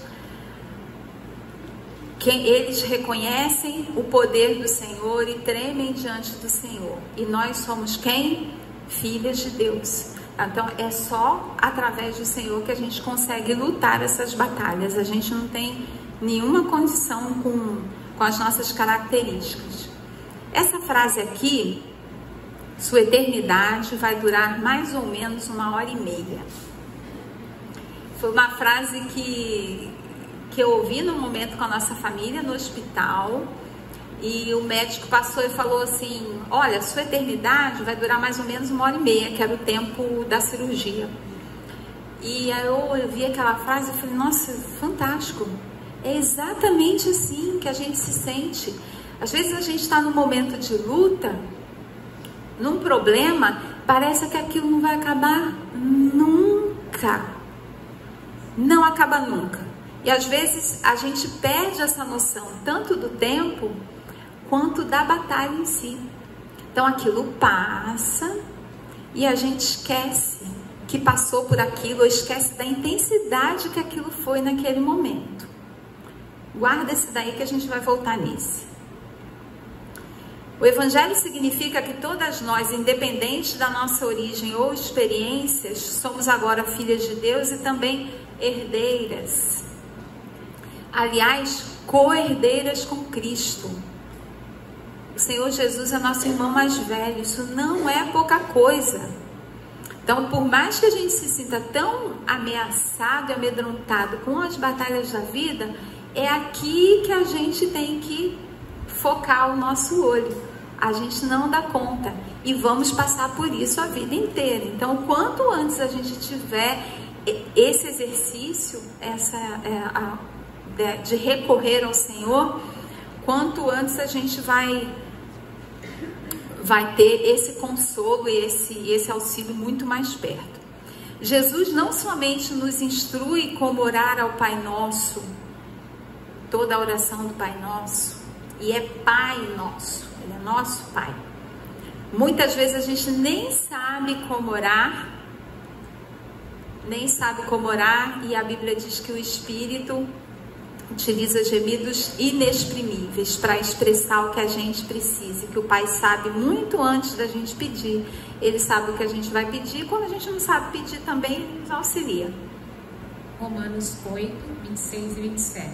eles reconhecem o poder do Senhor e tremem diante do Senhor. E nós somos quem? Filhas de Deus. Então, é só através do Senhor que a gente consegue lutar essas batalhas. A gente não tem nenhuma condição com as nossas características. Essa frase aqui, sua eternidade vai durar mais ou menos 1h30. Foi uma frase que eu ouvi no momento com a nossa família no hospital, e o médico passou e falou assim: olha, sua eternidade vai durar mais ou menos 1h30, que era o tempo da cirurgia. E aí eu vi aquela frase e falei: nossa, fantástico. É exatamente assim que a gente se sente. Às vezes a gente está num momento de luta, num problema, parece que aquilo não vai acabar nunca. Não acaba nunca. E às vezes a gente perde essa noção, tanto do tempo, quanto da batalha em si. Então aquilo passa e a gente esquece que passou por aquilo, ou esquece da intensidade que aquilo foi naquele momento. Guarda esse daí que a gente vai voltar nesse. O Evangelho significa que todas nós, independente da nossa origem ou experiências, somos agora filhas de Deus e também herdeiras. Aliás, co-herdeiras com Cristo. O Senhor Jesus é nosso irmão mais velho. Isso não é pouca coisa. Então, por mais que a gente se sinta tão ameaçado e amedrontado com as batalhas da vida, é aqui que a gente tem que focar o nosso olho. A gente não dá conta e vamos passar por isso a vida inteira. Então, quanto antes a gente tiver esse exercício, de recorrer ao Senhor, quanto antes a gente vai ter esse consolo e esse auxílio muito mais perto. Jesus não somente nos instrui como orar ao Pai Nosso, toda a oração do Pai Nosso, e é Pai Nosso, Ele é nosso Pai. Muitas vezes a gente nem sabe como orar, e a Bíblia diz que o Espírito utiliza gemidos inexprimíveis para expressar o que a gente precisa, que o Pai sabe muito antes da gente pedir. Ele sabe o que a gente vai pedir, e quando a gente não sabe pedir também, Ele nos auxilia. Romanos 8, 26 e 27.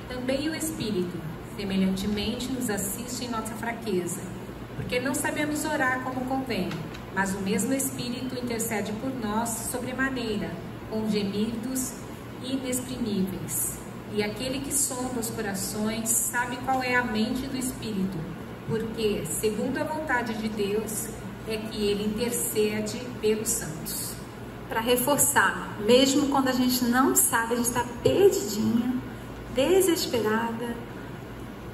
Também o Espírito, semelhantemente, nos assiste em nossa fraqueza, porque não sabemos orar como convém, mas o mesmo Espírito intercede por nós sobremaneira, com gemidos inexprimíveis. E aquele que sonda os corações sabe qual é a mente do Espírito, porque, segundo a vontade de Deus, é que Ele intercede pelos santos. Para reforçar, mesmo quando a gente não sabe, a gente está perdidinha, desesperada,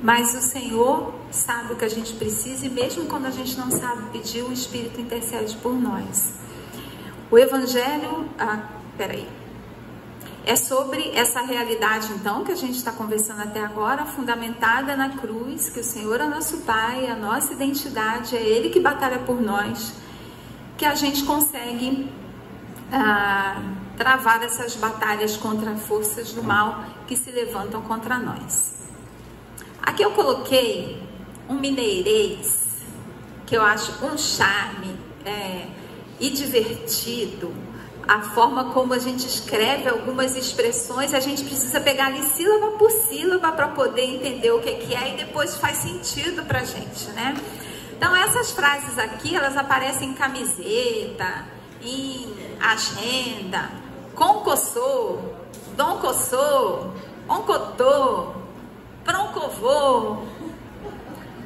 mas o Senhor sabe o que a gente precisa, e mesmo quando a gente não sabe pedir, o Espírito intercede por nós. O Evangelho... É sobre essa realidade, então, que a gente está conversando até agora, fundamentada na cruz, que o Senhor é nosso Pai, a nossa identidade, é Ele que batalha por nós, que a gente consegue travar essas batalhas contra forças do mal que se levantam contra nós. Aqui eu coloquei um mineirês, que eu acho um charme e divertido. A forma como a gente escreve algumas expressões, a gente precisa pegar ali sílaba por sílaba para poder entender o que é, e depois faz sentido para a gente, né? Então essas frases aqui, elas aparecem em camiseta, em agenda, concossô, doncossô, oncotô, proncovô.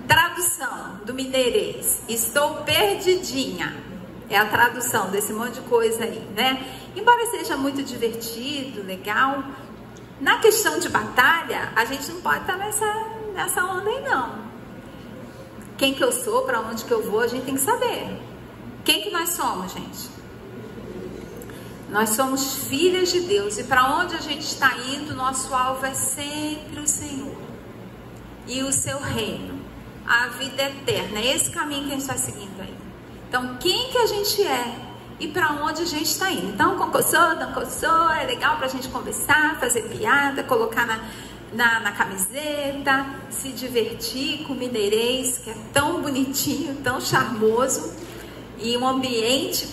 Tradução do mineirês: estou perdidinha. É a tradução desse monte de coisa aí, né? Embora seja muito divertido, legal, na questão de batalha, a gente não pode estar nessa onda aí, não. Quem que eu sou, para onde que eu vou, a gente tem que saber. Quem que nós somos, gente? Nós somos filhas de Deus, e para onde a gente está indo, nosso alvo é sempre o Senhor e o seu reino, a vida eterna. É esse caminho que a gente está seguindo aí. Então, quem que a gente é e para onde a gente está indo? Então, concossô, dancossô, é legal para a gente conversar, fazer piada, colocar na camiseta, se divertir com o mineirês, que é tão bonitinho, tão charmoso, e um ambiente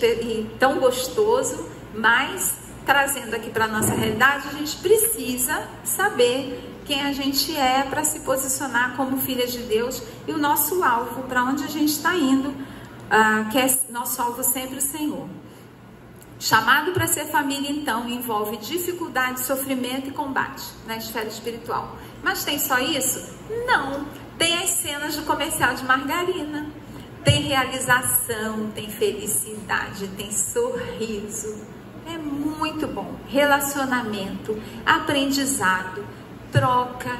tão gostoso, mas trazendo aqui para a nossa realidade, a gente precisa saber quem a gente é para se posicionar como filhas de Deus e o nosso alvo, para onde a gente está indo. Que é nosso alvo sempre o Senhor. Chamado para ser família, então, envolve dificuldade, sofrimento e combate na esfera espiritual. Mas tem só isso? Não. tem as cenas do comercial de margarina. Tem realização, tem felicidade, tem sorriso. É muito bom. Relacionamento, aprendizado, troca,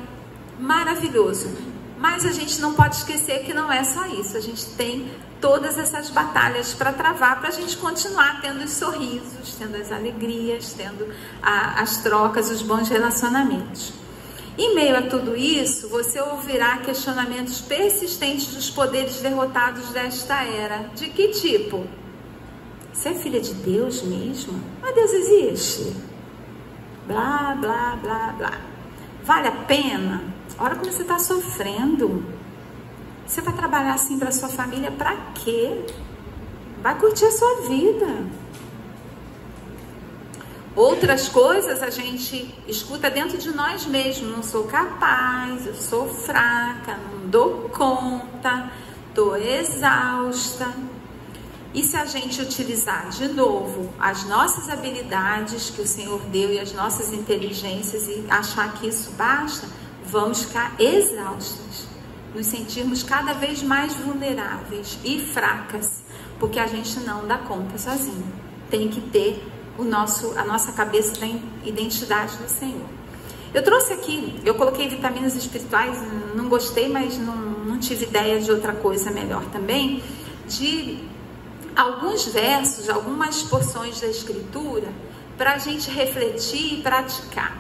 maravilhoso. Mas a gente não pode esquecer que não é só isso. A gente tem todas essas batalhas para travar, para a gente continuar tendo os sorrisos, tendo as alegrias, tendo as trocas, os bons relacionamentos. Em meio a tudo isso, você ouvirá questionamentos persistentes dos poderes derrotados desta era. De que tipo? Você é filha de Deus mesmo? Mas Deus existe? Blá, blá, blá, blá. Vale a pena? Olha como você está sofrendo. Você vai trabalhar assim para sua família para quê? Vai curtir a sua vida. Outras coisas a gente escuta dentro de nós mesmos. Não sou capaz, eu sou fraca, não dou conta, estou exausta. E se a gente utilizar de novo as nossas habilidades que o Senhor deu e as nossas inteligências e achar que isso basta, vamos ficar exaustas, nos sentirmos cada vez mais vulneráveis e fracas, porque a gente não dá conta sozinho. Tem que ter a nossa cabeça da identidade do Senhor. Eu trouxe aqui, eu coloquei vitaminas espirituais, não gostei, mas não tive ideia de outra coisa melhor também, de alguns versos, algumas porções da Escritura, para a gente refletir e praticar.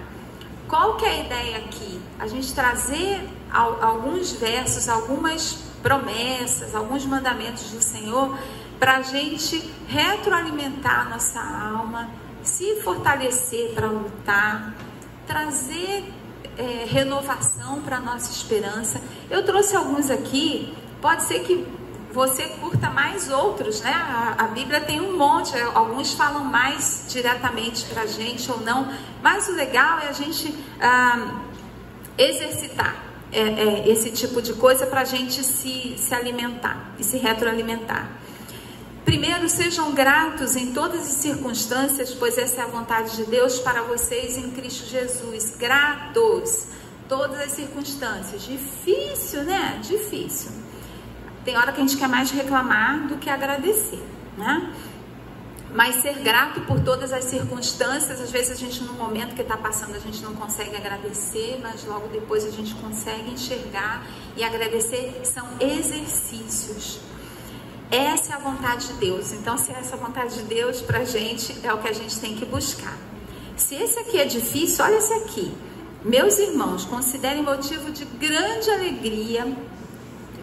Qual que é a ideia aqui? A gente trazer alguns versos, algumas promessas, alguns mandamentos do Senhor, para a gente retroalimentar a nossa alma, se fortalecer para lutar, trazer renovação para a nossa esperança. Eu trouxe alguns aqui, pode ser que você curta mais outros, né? A Bíblia tem um monte, alguns falam mais diretamente para a gente ou não, mas o legal é a gente exercitar esse tipo de coisa para a gente se alimentar e se retroalimentar. Primeiro, sejam gratos em todas as circunstâncias, pois essa é a vontade de Deus para vocês em Cristo Jesus. Gratos, todas as circunstâncias. Difícil, né? Difícil. Tem hora que a gente quer mais reclamar do que agradecer, né? Mas ser grato por todas as circunstâncias, às vezes a gente no momento que está passando a gente não consegue agradecer, mas logo depois a gente consegue enxergar e agradecer. São exercícios. Essa é a vontade de Deus. Então, se essa é a vontade de Deus para a gente, é o que a gente tem que buscar. Se esse aqui é difícil, olha esse aqui. Meus irmãos, considerem motivo de grande alegria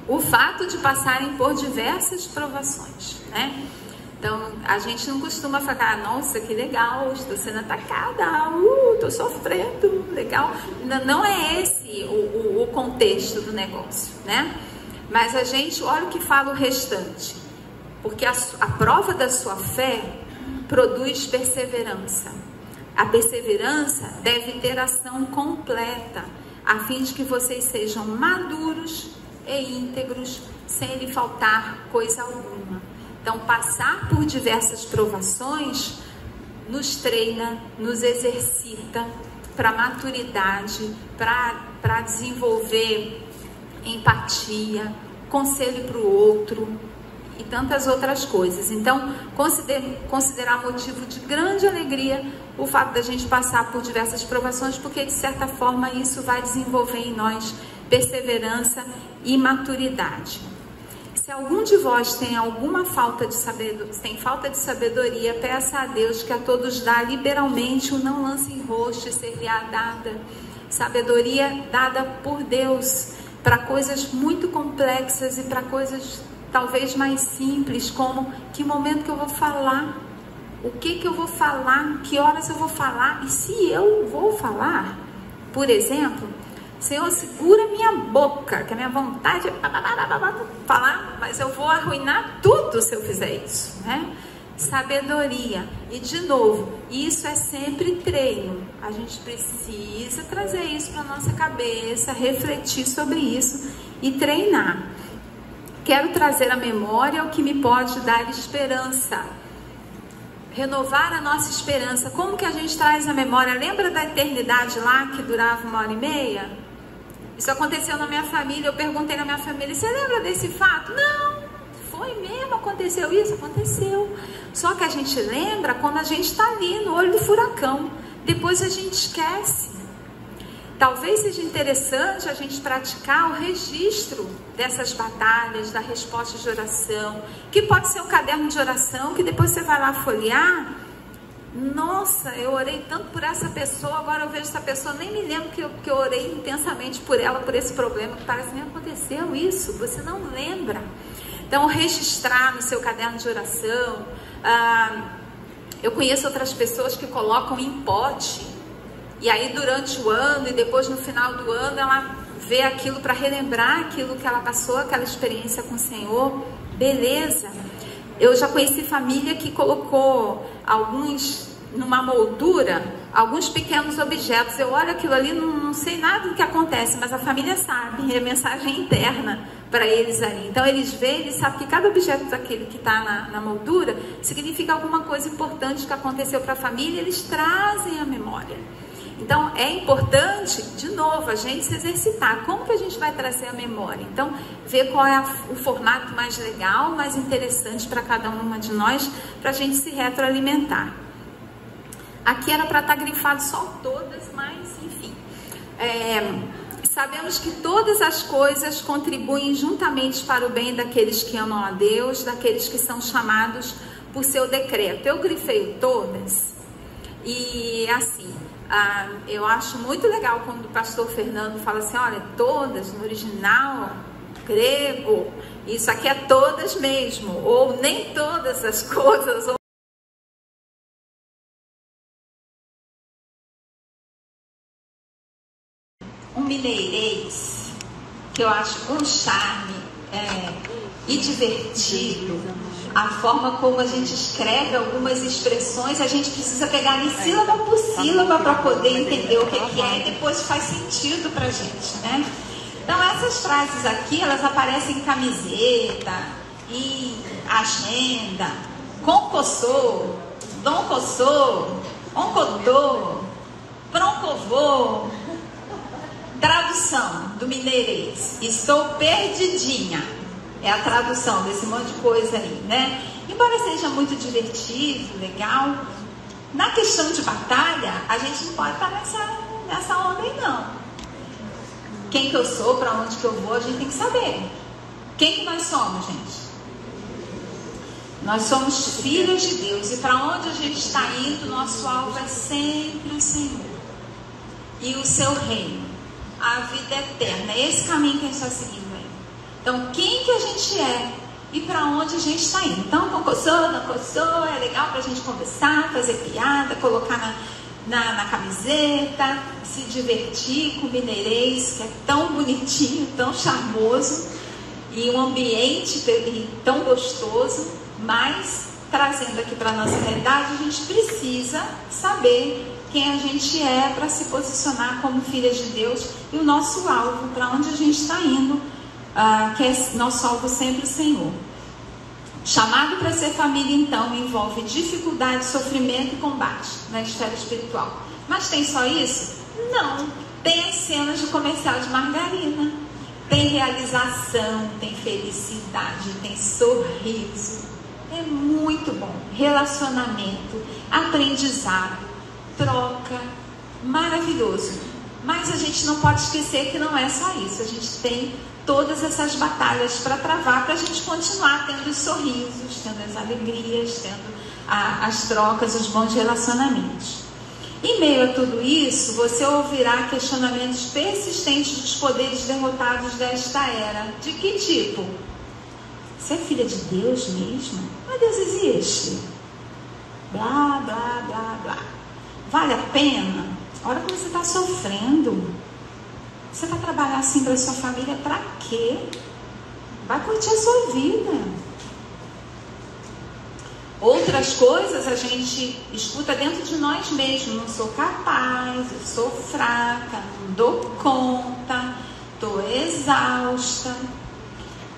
o fato de passarem por diversas provações, né? Então, a gente não costuma falar, nossa, que legal, estou sendo atacada, estou sofrendo, legal. Não é esse o contexto do negócio, né? Mas a gente, olha o que fala o restante. Porque a prova da sua fé produz perseverança. A perseverança deve ter ação completa, a fim de que vocês sejam maduros e íntegros, sem lhe faltar coisa alguma. Então, passar por diversas provações nos treina, nos exercita para maturidade, para desenvolver empatia, conselho para o outro e tantas outras coisas. Então, considerar motivo de grande alegria o fato da gente passar por diversas provações, porque de certa forma isso vai desenvolver em nós perseverança e maturidade. Se algum de vós tem alguma falta de sabedoria, peça a Deus, que a todos dá liberalmente, o não lance em rosto e ser-lhe-á dada. Sabedoria dada por Deus para coisas muito complexas e para coisas talvez mais simples, como que momento que eu vou falar, o que eu vou falar, que horas eu vou falar e se eu vou falar. Por exemplo, Senhor, segura minha boca, que a minha vontade é falar, mas eu vou arruinar tudo se eu fizer isso, né? Sabedoria. E de novo, isso é sempre treino. A gente precisa trazer isso para nossa cabeça, refletir sobre isso e treinar. Quero trazer à memória o que me pode dar esperança. Renovar a nossa esperança. Como que a gente traz à memória? Lembra da eternidade lá que durava 1h30? Isso aconteceu na minha família. Eu perguntei na minha família: você lembra desse fato? Não, foi mesmo, aconteceu isso? Aconteceu. Só que a gente lembra quando a gente está ali no olho do furacão. Depois a gente esquece. Talvez seja interessante a gente praticar o registro dessas batalhas, da resposta de oração, que pode ser um caderno de oração, que depois você vai lá folhear. Nossa, eu orei tanto por essa pessoa, agora eu vejo essa pessoa, nem me lembro que eu orei intensamente por ela, por esse problema, que parece que nem aconteceu isso, você não lembra. Então, registrar no seu caderno de oração. Eu conheço outras pessoas que colocam em pote, e aí durante o ano e depois no final do ano ela vê aquilo para relembrar aquilo que ela passou, aquela experiência com o Senhor. Beleza. Eu já conheci família que colocou alguns numa moldura, alguns pequenos objetos. Eu olho aquilo ali, não sei nada do que acontece, mas a família sabe, é mensagem interna para eles ali. Então eles veem, eles sabem que cada objeto daquele que está na moldura significa alguma coisa importante que aconteceu para a família, eles trazem a memória. Então é importante, de novo, a gente se exercitar. Como que a gente vai trazer a memória? Então, ver qual é o formato mais legal, mais interessante para cada uma de nós, para a gente se retroalimentar. Aqui era para estar grifado só todas, mas enfim. Sabemos que todas as coisas contribuem juntamente para o bem daqueles que amam a Deus, daqueles que são chamados por seu decreto. Eu grifei todas e assim... eu acho muito legal quando o pastor Fernando fala assim: olha, todas no original grego, isso aqui é todas mesmo, ou nem todas as coisas, ou... Um mineirês que eu acho um charme e divertido. A forma como a gente escreve algumas expressões, a gente precisa pegar ali sílaba por sílaba para poder entender o que é, e depois faz sentido para a gente, né? Então essas frases aqui, elas aparecem em camiseta, em agenda, concossô, doncossô, oncodô, proncovô. Tradução do mineirês: estou perdidinha. É a tradução desse monte de coisa aí, né? Embora seja muito divertido, legal, na questão de batalha, a gente não pode estar nessa onda aí, não. Quem que eu sou, para onde que eu vou, a gente tem que saber. Quem que nós somos, gente? Nós somos filhos de Deus, e para onde a gente está indo, nosso alvo é sempre o Senhor e o seu reino, a vida eterna. É esse caminho que a gente está seguindo. Então, quem que a gente é e para onde a gente está indo? Então, concossô, não concossô, é legal para a gente conversar, fazer piada, colocar na camiseta, se divertir com o mineirês, que é tão bonitinho, tão charmoso, e um ambiente tão gostoso, mas trazendo aqui para a nossa realidade, a gente precisa saber quem a gente é para se posicionar como filha de Deus e o nosso alvo, para onde a gente está indo. Que é nosso alvo sempre o Senhor. Chamado para ser família, então, envolve dificuldade, sofrimento e combate na esfera espiritual. Mas tem só isso? Não. Tem as cenas de comercial de margarina, tem realização, tem felicidade, tem sorriso. É muito bom. Relacionamento, aprendizado, troca, maravilhoso. Mas a gente não pode esquecer que não é só isso. A gente tem todas essas batalhas para travar, para a gente continuar tendo os sorrisos, tendo as alegrias, tendo as trocas, os bons relacionamentos. Em meio a tudo isso, você ouvirá questionamentos persistentes dos poderes derrotados desta era. De que tipo? Você é filha de Deus mesmo? Mas Deus existe? Blá, blá, blá, blá. Vale a pena? Olha como você está sofrendo. Você vai trabalhar assim para a sua família para quê? Vai curtir a sua vida. Outras coisas a gente escuta dentro de nós mesmos. Não sou capaz, eu sou fraca, não dou conta, estou exausta.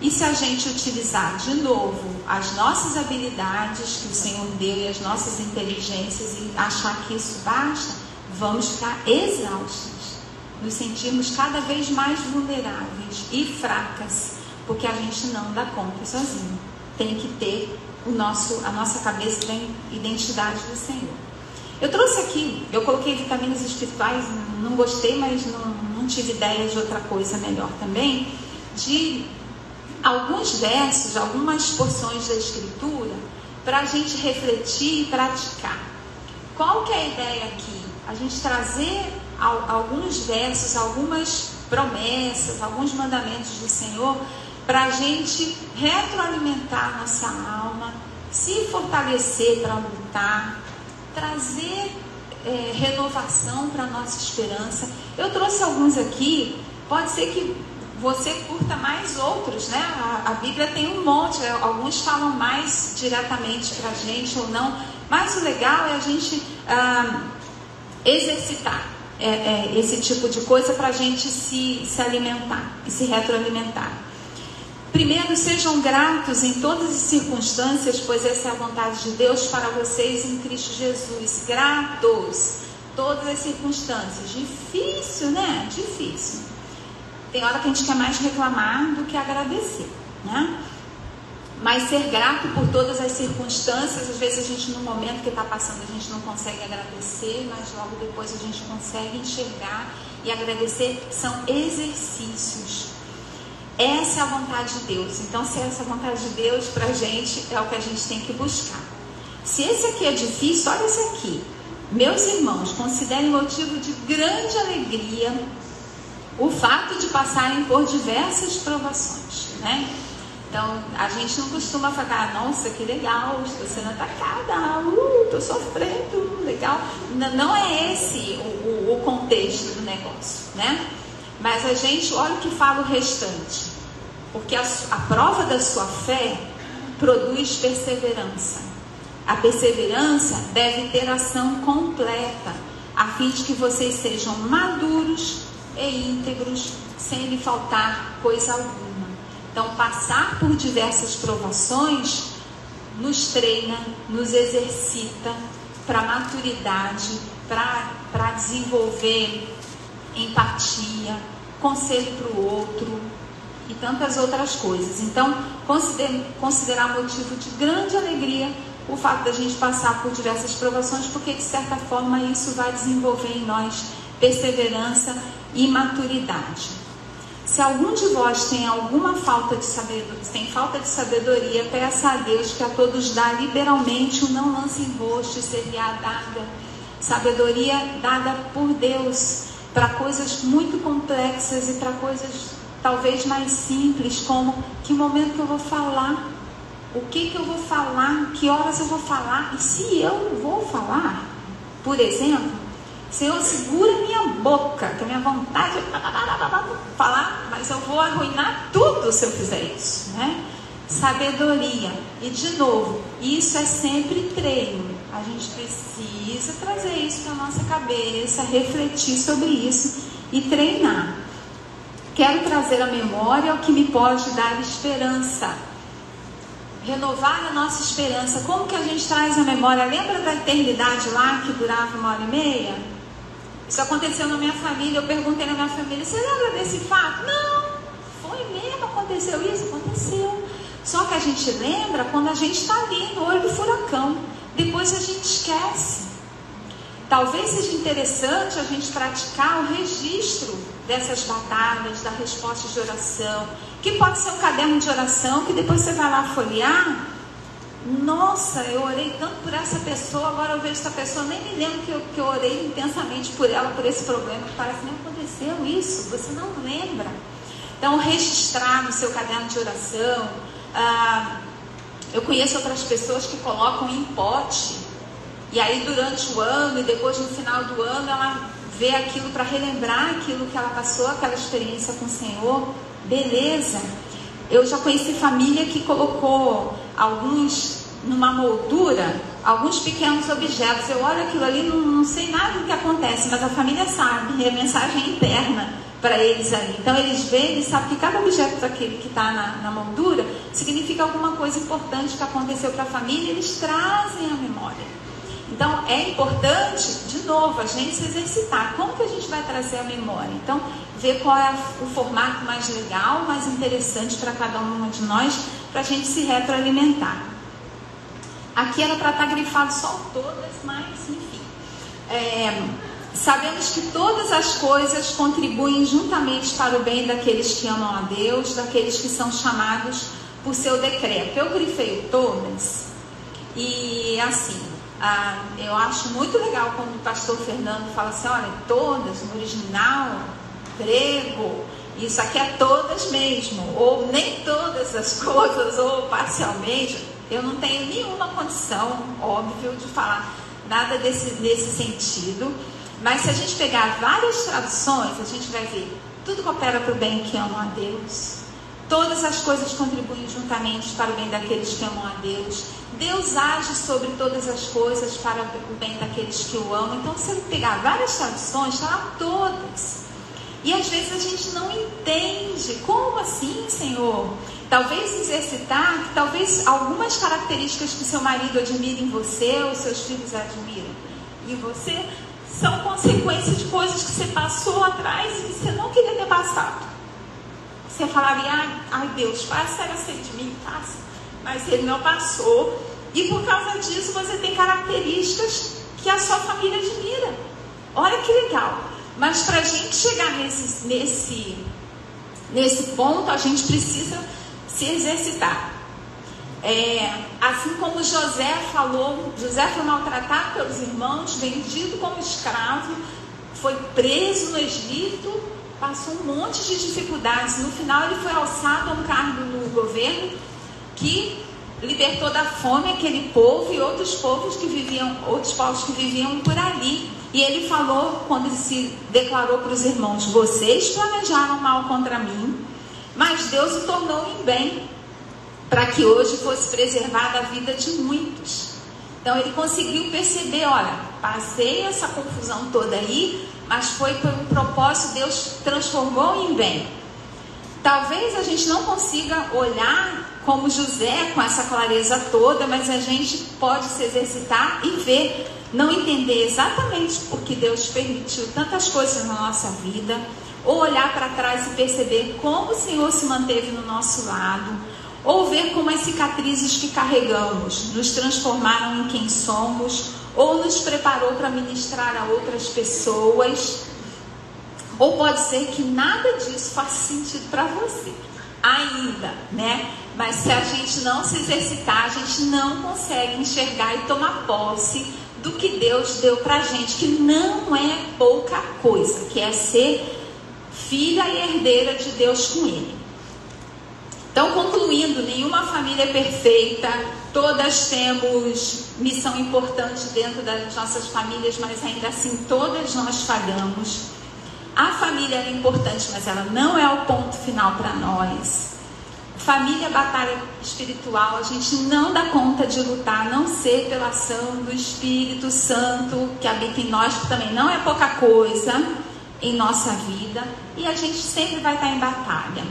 E se a gente utilizar de novo as nossas habilidades que o Senhor deu e as nossas inteligências e achar que isso basta, vamos ficar exaustos. nos sentirmos cada vez mais vulneráveis e fracas, porque a gente não dá conta sozinho. Tem que ter a nossa cabeça da identidade do Senhor. Eu trouxe aqui, eu coloquei vitaminas espirituais, não gostei, mas não tive ideia de outra coisa melhor também, de alguns versos, algumas porções da Escritura, para a gente refletir e praticar. Qual que é a ideia aqui? A gente trazer alguns versos, algumas promessas, alguns mandamentos do Senhor, para a gente retroalimentar nossa alma, se fortalecer para lutar, trazer renovação para a nossa esperança. Eu trouxe alguns aqui, pode ser que você curta mais outros, né? A Bíblia tem um monte, alguns falam mais diretamente para a gente ou não, mas o legal é a gente exercitar esse tipo de coisa para a gente se alimentar e se retroalimentar. Primeiro, sejam gratos em todas as circunstâncias, pois essa é a vontade de Deus para vocês em Cristo Jesus. Gratos, todas as circunstâncias. Difícil, né? Difícil. Tem hora que a gente quer mais reclamar do que agradecer, né? Mas ser grato por todas as circunstâncias, às vezes a gente no momento que está passando a gente não consegue agradecer, mas logo depois a gente consegue enxergar e agradecer. São exercícios. Essa é a vontade de Deus. Então, se essa é a vontade de Deus para a gente, é o que a gente tem que buscar. Se esse aqui é difícil, olha esse aqui. Meus irmãos, considerem motivo de grande alegria o fato de passarem por diversas provações, né? Então, a gente não costuma falar, nossa, que legal, estou sendo atacada, estou sofrendo, legal. Não é esse o contexto do negócio, né? Mas a gente, olha o que fala o restante. Porque a prova da sua fé produz perseverança. A perseverança deve ter ação completa, a fim de que vocês sejam maduros e íntegros, sem lhe faltar coisa alguma. Então, passar por diversas provações nos treina, nos exercita para maturidade, para desenvolver empatia, conselho para o outro e tantas outras coisas. Então, considerar motivo de grande alegria o fato da gente passar por diversas provações, porque de certa forma isso vai desenvolver em nós perseverança e maturidade. Se algum de vós tem alguma falta de sabedoria, peça a Deus, que a todos dá liberalmente, o não lance em rosto e ser-lhe-á dada. Sabedoria dada por Deus para coisas muito complexas e para coisas talvez mais simples, como que momento que eu vou falar, o que eu vou falar, que horas eu vou falar, e se eu vou falar, por exemplo, Senhor, segura minha boca, que a minha vontade é falar, mas eu vou arruinar tudo se eu fizer isso, né? Sabedoria. E de novo, isso é sempre treino. A gente precisa trazer isso para a nossa cabeça, refletir sobre isso e treinar. Quero trazer à memória o que me pode dar esperança. Renovar a nossa esperança. Como que a gente traz à memória? Lembra da eternidade lá que durava 1h30? Isso aconteceu na minha família. Eu perguntei na minha família, você lembra desse fato? Não, foi mesmo, aconteceu isso? Aconteceu. Só que a gente lembra quando a gente está ali no olho do furacão. Depois a gente esquece. Talvez seja interessante a gente praticar o registro dessas batalhas, da resposta de oração, que pode ser um caderno de oração, que depois você vai lá folhear. Nossa, eu orei tanto por essa pessoa, agora eu vejo essa pessoa, nem me lembro que eu orei intensamente por ela, por esse problema, que parece que nem aconteceu isso, você não lembra. Então, registrar no seu caderno de oração. Eu conheço outras pessoas que colocam em pote, e aí durante o ano e depois no final do ano ela vê aquilo para relembrar aquilo que ela passou, aquela experiência com o Senhor. Beleza. Eu já conheci família que colocou alguns numa moldura, alguns pequenos objetos. Eu olho aquilo ali, não sei nada do que acontece, mas a família sabe, é mensagem interna para eles ali. Então eles veem, eles sabem que cada objeto daquele que está na moldura significa alguma coisa importante que aconteceu para a família, eles trazem a memória. Então é importante, de novo, a gente se exercitar. Como que a gente vai trazer a memória? Então, ver qual é o formato mais legal, mais interessante para cada uma de nós, para a gente se retroalimentar. Aqui era para estar grifado só todas, mas enfim. Sabemos que todas as coisas contribuem juntamente para o bem daqueles que amam a Deus, daqueles que são chamados por seu decreto. Eu grifei todas e assim, eu acho muito legal quando o pastor Fernando fala assim, olha, todas, no original, grego, isso aqui é todas mesmo, ou nem todas as coisas, ou parcialmente. Eu não tenho nenhuma condição, óbvio, de falar nada nesse sentido, mas se a gente pegar várias traduções, a gente vai ver, tudo coopera para o bem que amam a Deus, todas as coisas contribuem juntamente para o bem daqueles que amam a Deus, Deus age sobre todas as coisas para o bem daqueles que o amam. Então, se eu pegar várias traduções, está lá todas. E às vezes a gente não entende. Como assim, Senhor? Talvez exercitar, que talvez algumas características que seu marido admira em você, ou seus filhos admiram em você, são consequência de coisas que você passou atrás e que você não queria ter passado. Você falaria, ai Deus, passa essa de mim, passa. Mas ele não passou. E por causa disso você tem características que a sua família admira. Olha que legal. Mas para a gente chegar nesse ponto, a gente precisa se exercitar. Assim como José falou, José foi maltratado pelos irmãos, vendido como escravo, foi preso no Egito, passou um monte de dificuldades. No final ele foi alçado a um cargo no governo que libertou da fome aquele povo e outros povos que viviam por ali. E ele falou, quando ele se declarou para os irmãos, vocês planejaram mal contra mim, mas Deus o tornou em bem, para que hoje fosse preservada a vida de muitos. Então ele conseguiu perceber, olha, passei essa confusão toda aí, mas foi por um propósito, Deus transformou em bem. Talvez a gente não consiga olhar como José com essa clareza toda, mas a gente pode se exercitar e ver, não entender exatamente porque Deus permitiu tantas coisas na nossa vida, ou olhar para trás e perceber como o Senhor se manteve no nosso lado, ou ver como as cicatrizes que carregamos nos transformaram em quem somos, ou nos preparou para ministrar a outras pessoas. Ou pode ser que nada disso faça sentido para você ainda, né? Mas se a gente não se exercitar, a gente não consegue enxergar e tomar posse do que Deus deu pra gente, que não é pouca coisa, que é ser filha e herdeira de Deus com Ele. Então, concluindo, nenhuma família é perfeita, todas temos missão importante dentro das nossas famílias, mas ainda assim todas nós falhamos. A família é importante, mas ela não é o ponto final para nós. Família, batalha espiritual, a gente não dá conta de lutar, a não ser pela ação do Espírito Santo que habita em nós, que também não é pouca coisa em nossa vida, e a gente sempre vai estar em batalha.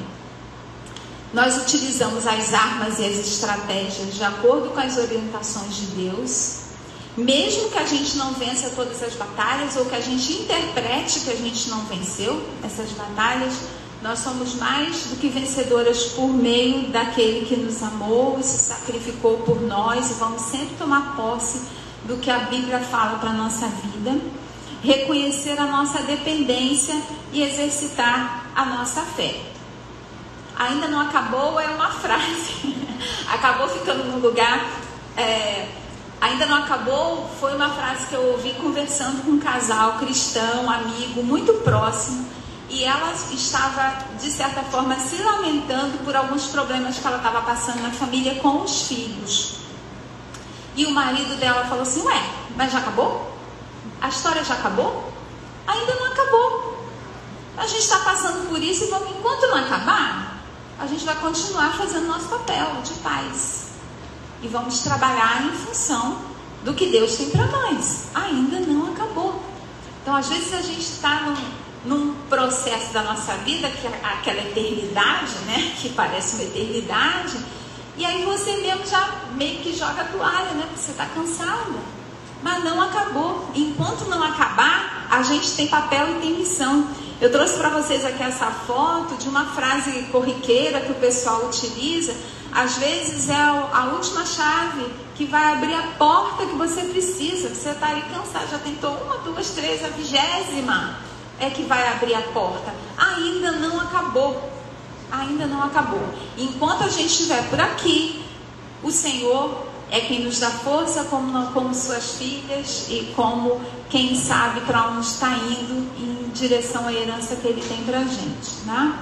Nós utilizamos as armas e as estratégias de acordo com as orientações de Deus. Mesmo que a gente não vença todas as batalhas, ou que a gente interprete que a gente não venceu essas batalhas, nós somos mais do que vencedoras por meio daquele que nos amou e se sacrificou por nós, e vamos sempre tomar posse do que a Bíblia fala para a nossa vida, reconhecer a nossa dependência e exercitar a nossa fé. Ainda não acabou é uma frase, acabou ficando no lugar... Ainda não acabou, foi uma frase que eu ouvi conversando com um casal cristão, amigo, muito próximo, e ela estava, de certa forma, se lamentando por alguns problemas que ela estava passando na família com os filhos. E o marido dela falou assim, ué, mas já acabou? A história já acabou? Ainda não acabou. A gente está passando por isso e enquanto não acabar, a gente vai continuar fazendo nosso papel de paz. E vamos trabalhar em função do que Deus tem para nós. Ainda não acabou. Então, às vezes a gente está num processo da nossa vida, que é aquela eternidade, né? Que parece uma eternidade. E aí você mesmo já meio que joga a toalha, né? Porque você está cansada. mas não acabou. Enquanto não acabar, a gente tem papel e tem missão. Eu trouxe para vocês aqui essa foto de uma frase corriqueira que o pessoal utiliza. Às vezes é a última chave que vai abrir a porta que você precisa. Você está ali cansado, já tentou 1, 2, 3, a 20ª é que vai abrir a porta. Ainda não acabou. Ainda não acabou. Enquanto a gente estiver por aqui, o Senhor é quem nos dá força como suas filhas e como quem sabe para onde está indo em direção à herança que Ele tem para a gente, né?